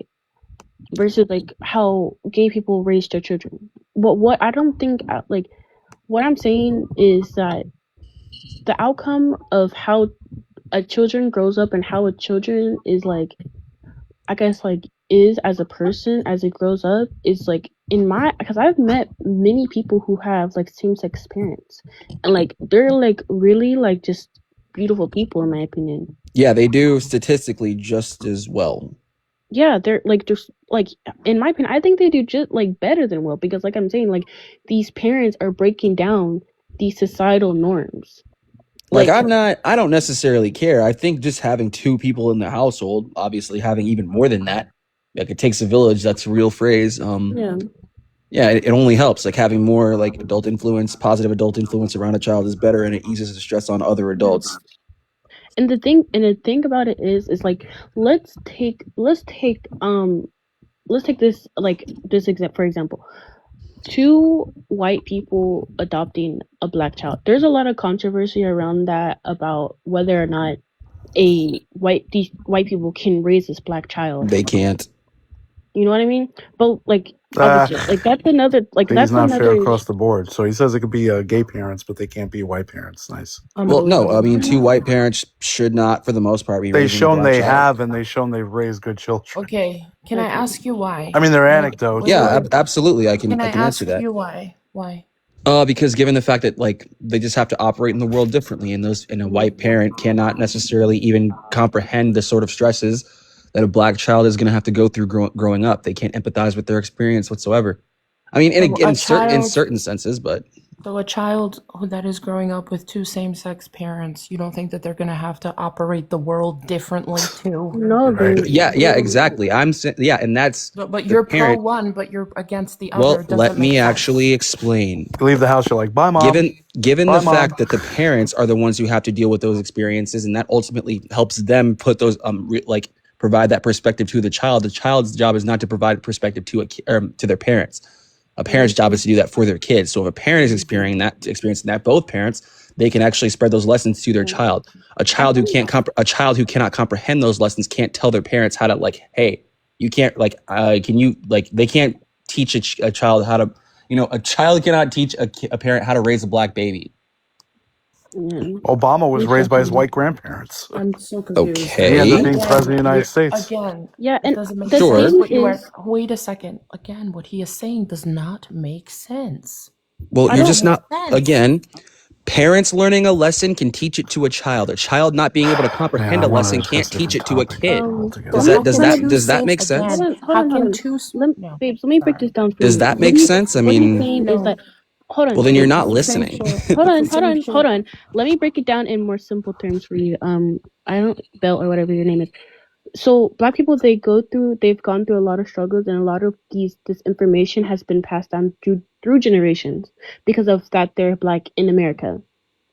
versus like how gay people raise their children. But what I don't think like what I'm saying is that the outcome of how a children grows up and how a children is like, I guess like is as a person as it grows up is like because I've met many people who have like same-sex parents and like they're like really like just beautiful people in my opinion. Yeah, they do statistically just as well. Yeah, they're like just like in my opinion, I think they do just like better than well because like I'm saying like these parents are breaking down these societal norms. Like I don't necessarily care. I think just having two people in the household, obviously having even more than that, like it takes a village. That's a real phrase. Yeah, it only helps. Like having more like positive adult influence around a child is better, and it eases the stress on other adults. And the thing about it is like let's take this like this example for example. 2 white people adopting a black child. There's a lot of controversy around that about whether or not these white people can raise this black child. They can't. You know what I mean? But like obviously, like that's another like that's not another fair across the board. So he says it could be gay parents, but they can't be white parents. Nice. Well, no, I mean 2 white parents should not, for the most part, be. They've shown they have, and they've shown they've raised good children. Okay, can I ask you why? I mean, they're anecdotes. Yeah, absolutely. I can Can I answer ask that. you why? Why? Because given the fact that like they just have to operate in the world differently, and a white parent cannot necessarily even comprehend the sort of stresses that a black child is going to have to go through growing up. They can't empathize with their experience whatsoever. I mean, in certain senses, but. So a child that is growing up with 2 same-sex parents, you don't think that they're going to have to operate the world differently too? No, yeah, exactly. And that's. But you're pro one, but you're against the other. Well, let me actually explain. You leave the house, you're like, bye, mom. Given the fact that the parents are the ones who have to deal with those experiences, and that ultimately helps them put those provide that perspective to the child. The child's job is not to provide perspective to their parents. A parent's job is to do that for their kids. So if a parent is experiencing that, both parents, they can actually spread those lessons to their child. A child who cannot comprehend those lessons can't tell their parents how to like, hey, you can't they can't teach a child how to, a child cannot teach a parent how to raise a black baby. Obama was raised by his white grandparents. I'm so confused. Okay. He ended up being president of the United States. Again, yeah, and doesn't make sure. sense. Wait a second. Again, what he is saying does not make sense. Well, I you're don't just not. sense. Again, parents learning a lesson can teach it to a child. A child not being able to comprehend I a want lesson to discuss can't a teach different it to a topic kid. altogether. Does But that how does can that two does that same make sense? again? hold How on, hold can on. two? No, Babes, let me break this down for Does you. that make sense? I What he's mean, saying is no. that, hold well, on, then you're babes. not It's the same listening. shit. Hold It's on, the hold same on, shit. hold on. Let me break it down in more simple terms for you. I don't Bell or whatever your name is. So black people, they've gone through a lot of struggles, and a lot of this information has been passed down through generations because of that they're black in America,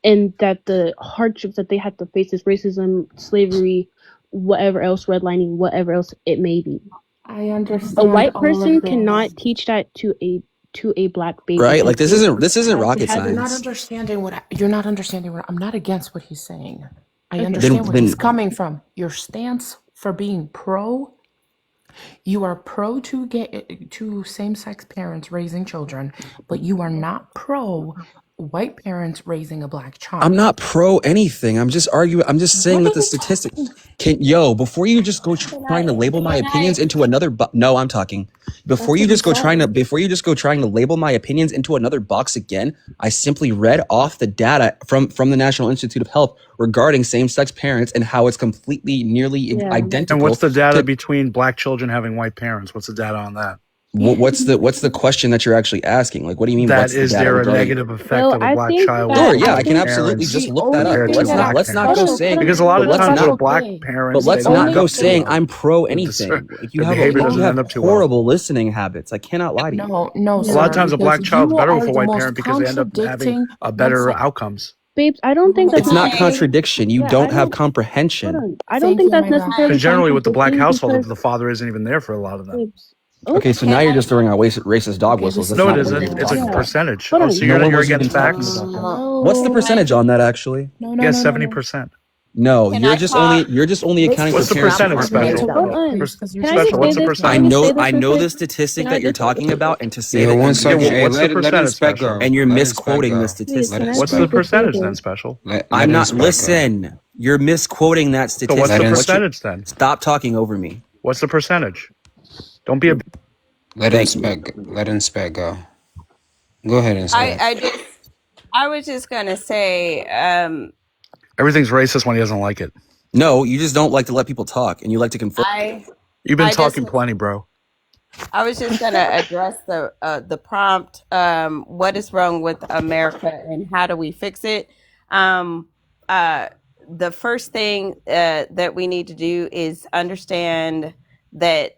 and that the hardships that they had to face is racism, slavery, whatever else, redlining, whatever else it may be. I A understand white all person of this. cannot teach that to a black baby. Right? Like because this isn't rocket You're not science. understanding you're not understanding what I'm not against what he's saying. I Okay. understand where he's Then coming from. Your stance for being pro, you are pro to same-sex parents raising children, but you are not pro white parents raising a black child. I'm not pro anything. I'm just arguing. I'm just saying What that are the you statistics. talking? Before you just go trying to label my opinions into another no, I'm talking. Before That's you what he just go trying to said. before you just go trying to label my opinions into another box again, I simply read off the data from the National Institute of Health regarding same-sex parents and how it's completely nearly Yeah. identical. And what's the data to between black children having white parents? What's the data on that? what's the question that you're actually asking? Like, what do you mean? That What's the is data there a regarding? negative effect Well, of a I black think child that- Sure, with yeah, white I can parents absolutely just The look that only up. compared thing to that black Let's not parents? go Hold on, saying Because a lot of let's times not with black okay. parents, But let's they don't not end go up too saying well. I'm pro With anything. Like you their have behavior you doesn't have end up too well. horrible listening habits. I cannot lie to you. No, A sir. lot of times a black because child's you better are with a the white most parent because they end up having contradicting. a One better second. outcomes. babes, I don't think that's It's not necessarily. contradiction. You Yeah, don't I have don't. comprehension. Hold on. I don't Thank think you, that's my God. necessarily Because generally with the black contradicting household, because the father isn't even there for a lot of them. babes. Oh, Okay, so now you're just throwing out racist dog whistles. this That's is No, it not what we're isn't. even It's a talking about. percentage. Hold Oh, on. so No one you're was even against talking facts? about that. What's the percentage on that actually? Yes, 70%. No, Can you're I just talk? only accounting What's for the parents who percentage, aren't Special? Hold on. Because you're Can I just Special, just say what's the this? Can I I percentage? just say know this real the quick? statistic Can I that you're just? talking about, and to say Yeah, that one you second. Yeah, Hey, what's the let percentage, inspect Special? go. and you're Let inspect misquoting the go. statistic. Let Can I What's say the inspect go. this real percentage then, quick? Special? Let I'm not inspect go. listen. You're misquoting that So what's statistic. the Let percentage then? Stop talking over me. What's the percentage? Don't be a Thank you. Let inspect go. Go ahead, inspect. I was just gonna say, everything's racist when he doesn't like it. No, you just don't like to let people talk, and you like to confirm. You've been I just talking plenty, bro. I was just gonna address the prompt. What is wrong with America and how do we fix it? The first thing that we need to do is understand that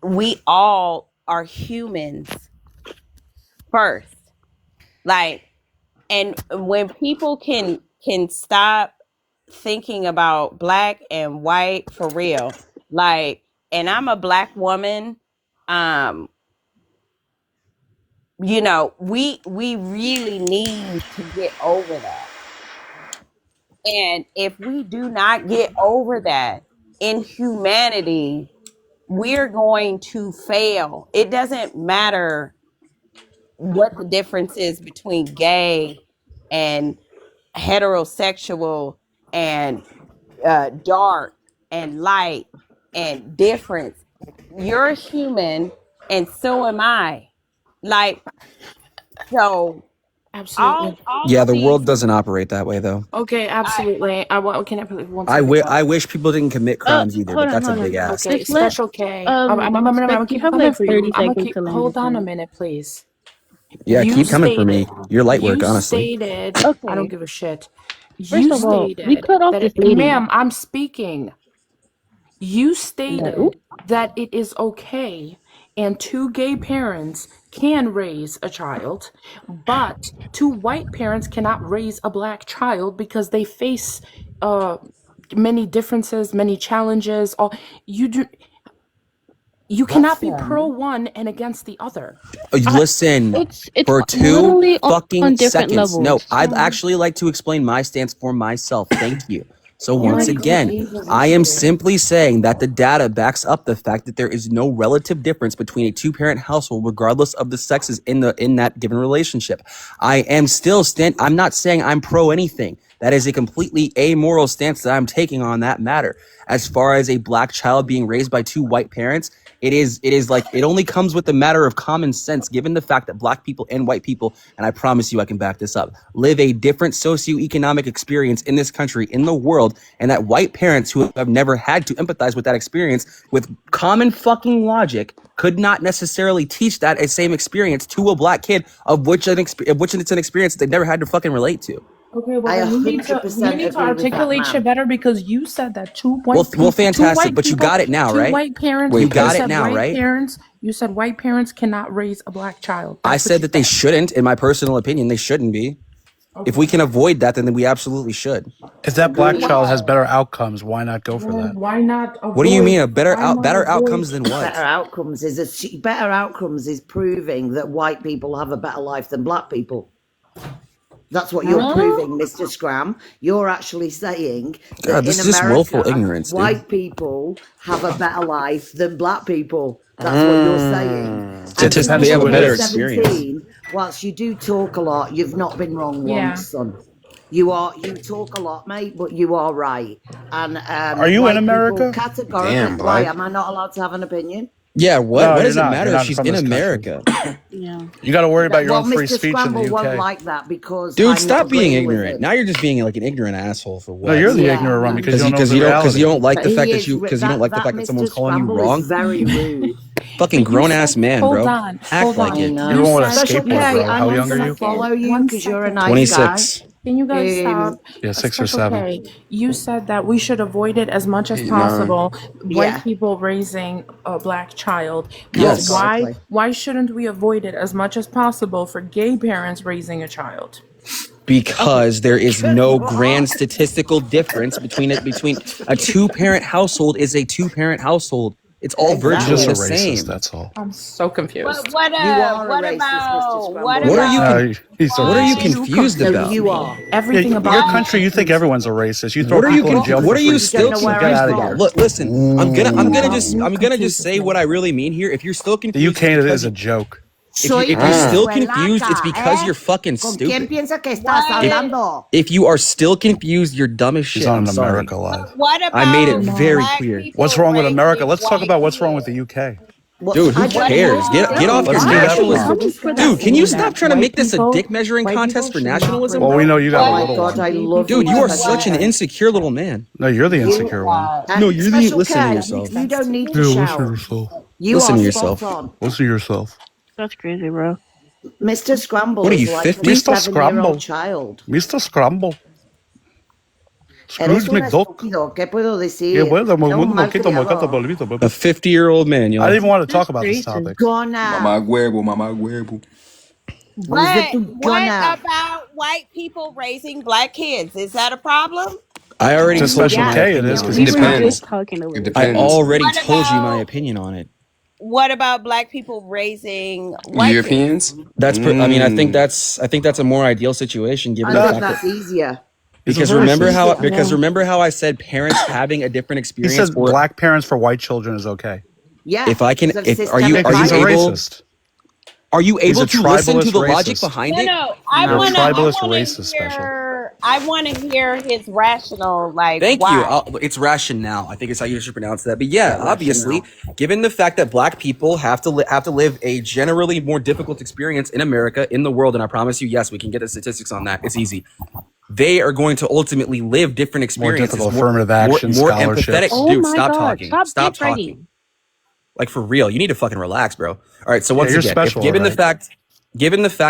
we all are humans first. Like, and when people can stop thinking about black and white for real, like, and I'm a black woman, you know, we really need to get over that. And if we do not get over that in humanity, we're going to fail. It doesn't matter what the difference is between gay and heterosexual and dark and light and difference. You're human and so am I. Like, so Absolutely. Yeah, of the world these. doesn't operate that way, though. Okay, absolutely. Can I put one I second? wish people didn't commit crimes either, Hold but on, that's a hold big on. ask. Okay, Spec, let Special K. I'm gonna Spec, you keep have coming like for 30 you. I'm gonna seconds keep. to land your Hold on a plane. minute, please. Yeah, You keep coming for me. stated. You're light work, You honestly. stated. I don't Okay. give a shit. First You of all, we stated cut off that, this lady. ma'am. I'm speaking. You Oop. stated that it is okay and two gay parents can raise a child, but two white parents cannot raise a black child because they face many differences, many challenges. You cannot be pro one and against the other. Listen, It's for 2 literally on fucking different seconds. No, levels. I'd actually like to explain my stance for myself. Thank you. So Oh once my again, God. I am simply saying that the data backs up the fact that there is no relative difference between a two-parent household, regardless of the sexes in that given relationship. I am still I'm not saying I'm pro anything. That is a completely amoral stance that I'm taking on that matter. As far as a black child being raised by two white parents, it is like it only comes with a matter of common sense, given the fact that black people and white people, and I promise you I can back this up, live a different socioeconomic experience in this country, in the world, and that white parents who have never had to empathize with that experience with common fucking logic could not necessarily teach that same experience to a black kid of which it's an experience that they've never had to fucking relate to. Okay, well, I then you need 100% to agree with that, articulate man. shit better because you said that two Well, white fantastic, but you got it now, two right? white parents. You got said it now, white right? Parents, you said white parents cannot raise a black child. I said that they shouldn't. In my personal opinion, they shouldn't be. If we can avoid that, then we absolutely should. If that black child has better outcomes, why not go for that? Why not? What do you mean? Better outcomes than what? Better outcomes is proving that white people have a better life than black people. That's what you're proving, Mr. Scram. You're actually saying that God, this in is just willful America, ignorance, dude. white people have a better life than black people. That's what you're saying. Statistically, they have a better 17, experience. whilst you do talk a lot, you've not been wrong once, son. You talk a lot, mate, but you are right. And are you in America? Categorically, Damn, why Blake. am I not allowed to have an opinion? Yeah, what? No, What you're does it not. matter You're if not she's from in this country. America? Yeah. You got to worry about your Well, own free Mr. speech Scramble in the won't UK. like that because Dude, I'm stop not being agreeing with ignorant. him. Now you're just being like an ignorant asshole for what? No, you're the Yeah. ignorant one because you don't know Because the reality. you don't like the But fact he that is- you because you don't like the fact that Mr. someone's calling you Scramble wrong. is very rude. Fucking grown ass man, hold bro. on, Act hold like on. it. You're the one with a Special skateboard, K, bro. I'm How not young are gonna you? follow you One because you're a second. nice 26. guy. Can you guys stop? Yeah, 6 or Special 7. K, you said that we should avoid it as much as He's possible. White Yeah. people raising a black child. Yes. Why shouldn't we avoid it as much as possible for gay parents raising a child? Because there is no grand statistical difference between a 2-parent household is a 2-parent household. It's all You're virtually just a the racist, same. that's all. I'm so confused. But what You are a what racist, Mr. about Scramble. what What are you about He's a What are you racist. confused No, about? you are. Everything Yeah, about your me. country, you think everyone's a racist. You throw What are you people in jail for what are you free. still don't know where confused I'm about? from. Look, listen. I'm gonna just say me. what I really mean here. If you're still The confused, UK it's because is a joke. if you're still confused, it's because you're fucking ¿Con quién stupid. piensa que estás hablando? If you are still confused, you're dumb as She's shit. on I'm an sorry. America Live. what about I made it very black clear. people What's wrong with America? raising Let's talk white about what's wrong kids? with the UK. Dude, who cares? Get off your Let's do that nationalism. first. Dude, can you stop trying to White make this a people- dick measuring white contest for people should not nationalism? Well, we know you got Oh a my little God, one. I love Dude, you are Mr. such an Scramble. insecure little man. No, you're the insecure one. No, you're the Special listen to K, yourself. You don't need to Yeah, shout. yourself. You Listen are to yourself. spot on. Listen to yourself. That's crazy, bro. Mr. Scramble What are is you, like 50? a Mr. 7-year-old Scramble. child. Mr. Scramble. Eres Scrooge un McDuck. estúpido. ¿Qué puedo decir? Yeah, well, Eres un malcriado. A 50-year-old man, yo. I didn't even want to talk about this topic. Gonna. Mamá huevo. What Gonna. about white people raising black kids? Is that a problem? I already To told you Special my K it opinion is, on 'cause it. he's We were depends. just talking a It little bit. I depends. already What told you my about- opinion on it. What about black people raising white kids? Europeans? That's I mean, I think that's a more ideal situation given the I fact think that's that easier. because a remember racist. how I said parents having a different He experience said or black parents for white children is okay. Yeah. if I can It's a if are you systemic Because he's a able racist. are you He's able a to listen to tribalist the logic racist. behind No, it? no. I No. want to Tribalist racist hear his rational, like, Thank why. you. It's rationale. I think it's how you should pronounce that. But yeah, obviously, given the fact that black people have to live a generally more difficult experience in America, in the world, and I promise you, yes, we can get the statistics on that. It's easy. They are going to ultimately live different More experiences. difficult affirmative action, more scholarships. empathetic. Oh Dude, my stop God. talking. Stop dick talking. writing. Like for real, you need to fucking relax, bro. All right. So once you're again, special, given right? the fact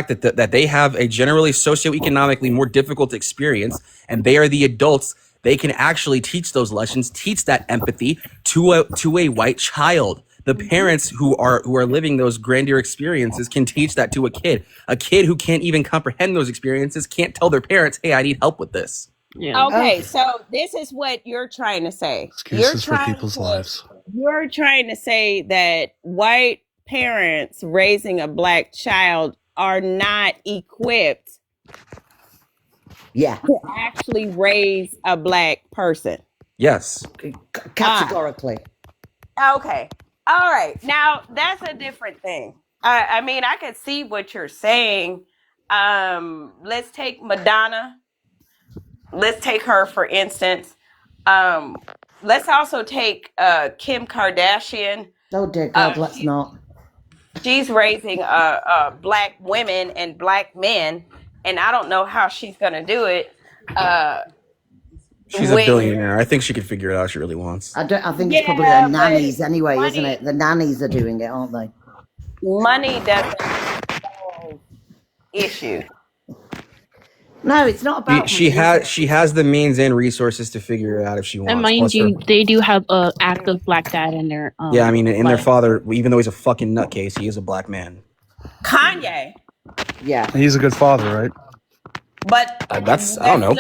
that they have a generally socioeconomically more difficult experience, and they are the adults, they can actually teach those lessons, teach that empathy to a white child. The parents who are living those grandeur experiences can teach that to a kid. A kid who can't even comprehend those experiences can't tell their parents, "Hey, I need help with this." Yeah. Okay, so this is what you're trying to say. Excuses for people's lives. You're trying to say that white parents raising a black child are not equipped to actually raise a black person. Yes. Categorically. Okay. All right. Now that's a different thing. I mean, I could see what you're saying. Let's take Madonna. let's take her for instance. Let's also take Kim Kardashian. Oh dear God, let's not. She's raising black women and black men, and I don't know how she's gonna do it. She's a billionaire. I think she could figure it out if she really wants. I think it's probably her nannies anyway, isn't it? The nannies are doing it, aren't they? Money doesn't solve issues. No, it's not about. She has the means and resources to figure it out if she wants. And mind you, they do have a active black dad in their. Yeah, I mean, in their father, even though he's a fucking nutcase, he is a black man. Kanye. Yeah, he's a good father, right? But I don't know.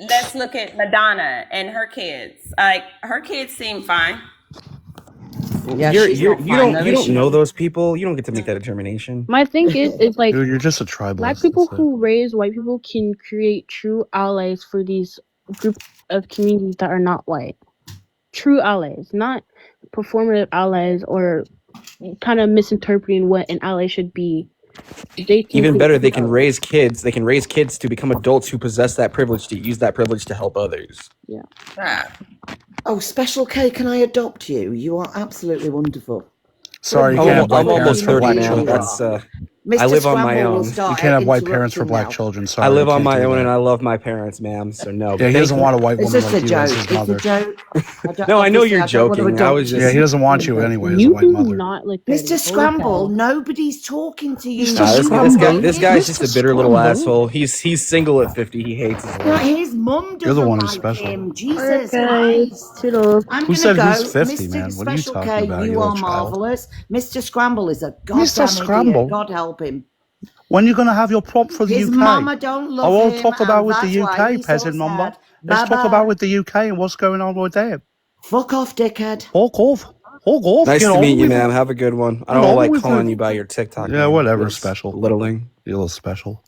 Let's look at Madonna and her kids. Like her kids seem fine. Yeah, you don't know those people. You don't get to make that determination. My thing is like, dude, you're just a tribalist. Black people who raise white people can create true allies for these group of communities that are not white. True allies, not performative allies or kind of misinterpreting what an ally should be. Even better, they can raise kids. They can raise kids to become adults who possess that privilege, to use that privilege to help others. Yeah. Oh, Special K, can I adopt you? You are absolutely wonderful. Sorry, you can't have white parents for black children. That's I live on my own. You can't have white parents for black children. Sorry, I live on my own and I love my parents, ma'am. So no. Yeah, he doesn't want a white woman like you as his mother. No, I know you're joking. I was just. Yeah, he doesn't want you anyway as a white mother. Mr. Scramble, nobody's talking to you. This guy's just a bitter little asshole. He's single at 50. He hates his wife. His mum doesn't You're the one who's like special. him. Jesus Christ. I'm Who said gonna who's go. 50, Mr. man? What are you Special talking K, about, you you are little child? marvelous. Mr. Scramble is a goddamn Mr. Scramble? idiot. God help him. When are you going to have your prompt for the His UK? mama don't love I won't him, talk about and with the that's why UK, he's so peasant mama. sad. Let's talk Bye-bye. about with the UK and what's going on with them. Fuck off, dickhead. Fuck off. Fuck off. Nice Get to on meet you, with ma'am. it. Have a good one. I Get don't on like with calling it. you by your TikTok. Yeah, name. whatever, It's special. Littling. You're a little special.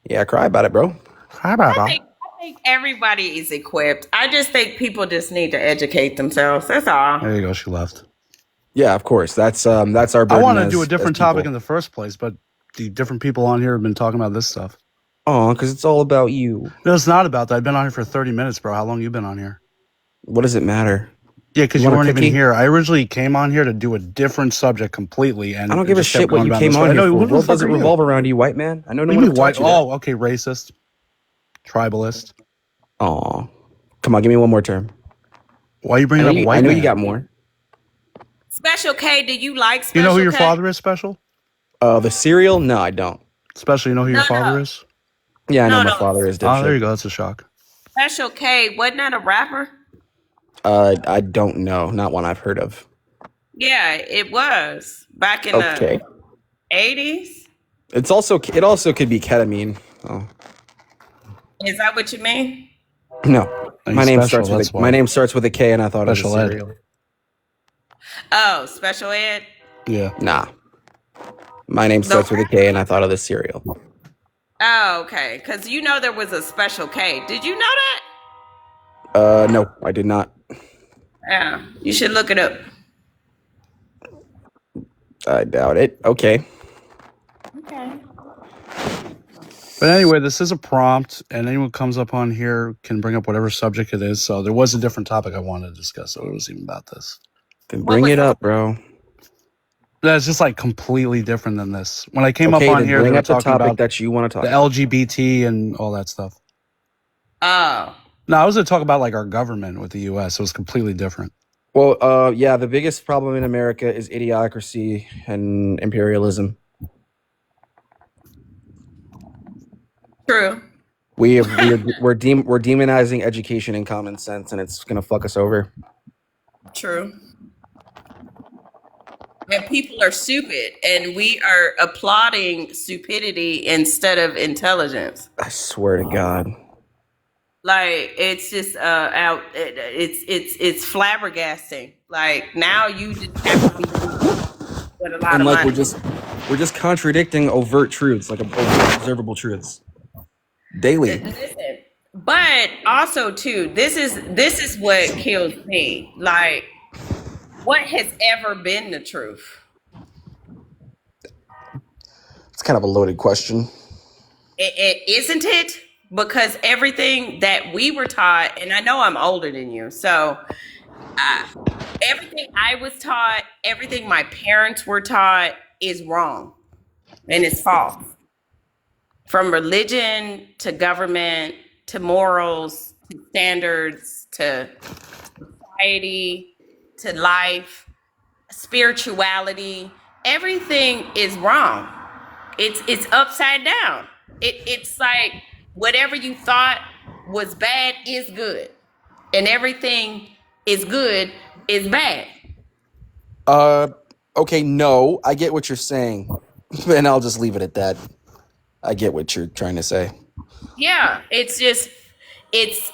Yeah, cry about it, bro. Cry about I it. think everybody is equipped. I just think people just need to educate themselves. That's all. There you go. She left. Yeah, of course. That's our burden. I want to as- do a as different people. topic in the first place, but the different people on here have been talking about this stuff. Oh, because it's all about you. No, it's not about that. I've been on here for 30 minutes, bro. How long you been on here? What does it matter? Yeah, because You you want a weren't even cookie? here. I originally came on here to do a different subject completely, and I don't it give a just kept shit what going you down came this on way. I here know, for. who the World fuck doesn't are you? revolve around you, white man. I know no What do one you ever mean white? taught you that. Oh, okay, racist, tribalist. Aw. Come on, give me one more term. Why are you bringing up white? I know man? you got more. Special K, do you like Special You know who your K? father is, Special? The cereal? No, I don't. Special, you know who your father is? Yeah, I know No, my no. father is. Oh, there you Dipshit. go. That's a shock. Special K, wasn't that a rapper? I don't know. Not one I've heard of. Yeah, it was back in Okay. the 80s. It also could be ketamine. Oh. Is that what you mean? No. He's My name special, starts that's with why. my name starts with a K, and I thought Special it was ed. cereal. Oh, Special Ed. Yeah. Nah. My name starts with a K, and I thought of the cereal. Oh, okay. Because you know there was a Special K. Did you know that? No, I did not. Yeah, you should look it up. I doubt it. Okay. Okay. But anyway, this is a prompt, and anyone who comes up on here can bring up whatever subject it is. So there was a different topic I wanted to discuss, so it was even about this. Then bring it up, bro. That's just like completely different than this. When I came Okay, up on then here, they bring were up the talking topic about that you want to talk the about. LGBT and all that stuff. Oh. No, I was going to talk about like our government with the U.S. It was completely different. Well, yeah, the biggest problem in America is idiocracy and imperialism. True. We're demonizing education and common sense, and it's gonna fuck us over. True. And people are stupid, and we are applauding stupidity instead of intelligence. I swear to God. Like it's just it's flabbergasting. Like now you just have to be with a lot And of like money. we're just contradicting overt truths, like observable truths, daily. Listen, but also too, this is what kills me. Like, what has ever been the truth? It's kind of a loaded question. Isn't it? because everything that we were taught, and I know I'm older than you, so everything I was taught, everything my parents were taught is wrong and it's false. From religion to government to morals to standards to society to life, spirituality, everything is wrong. It's upside down. It's like whatever you thought was bad is good, and everything is good is bad. Okay, no, I get what you're saying, and I'll just leave it at that. I get what you're trying to say. Yeah, it's just it's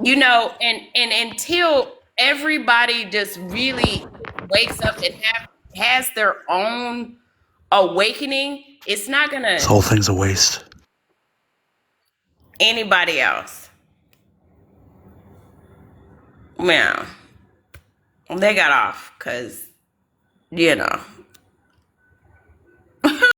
you know, and until everybody just really wakes up and has their own awakening, it's not gonna This whole thing's a waste. anybody else. Yeah, they got off because you know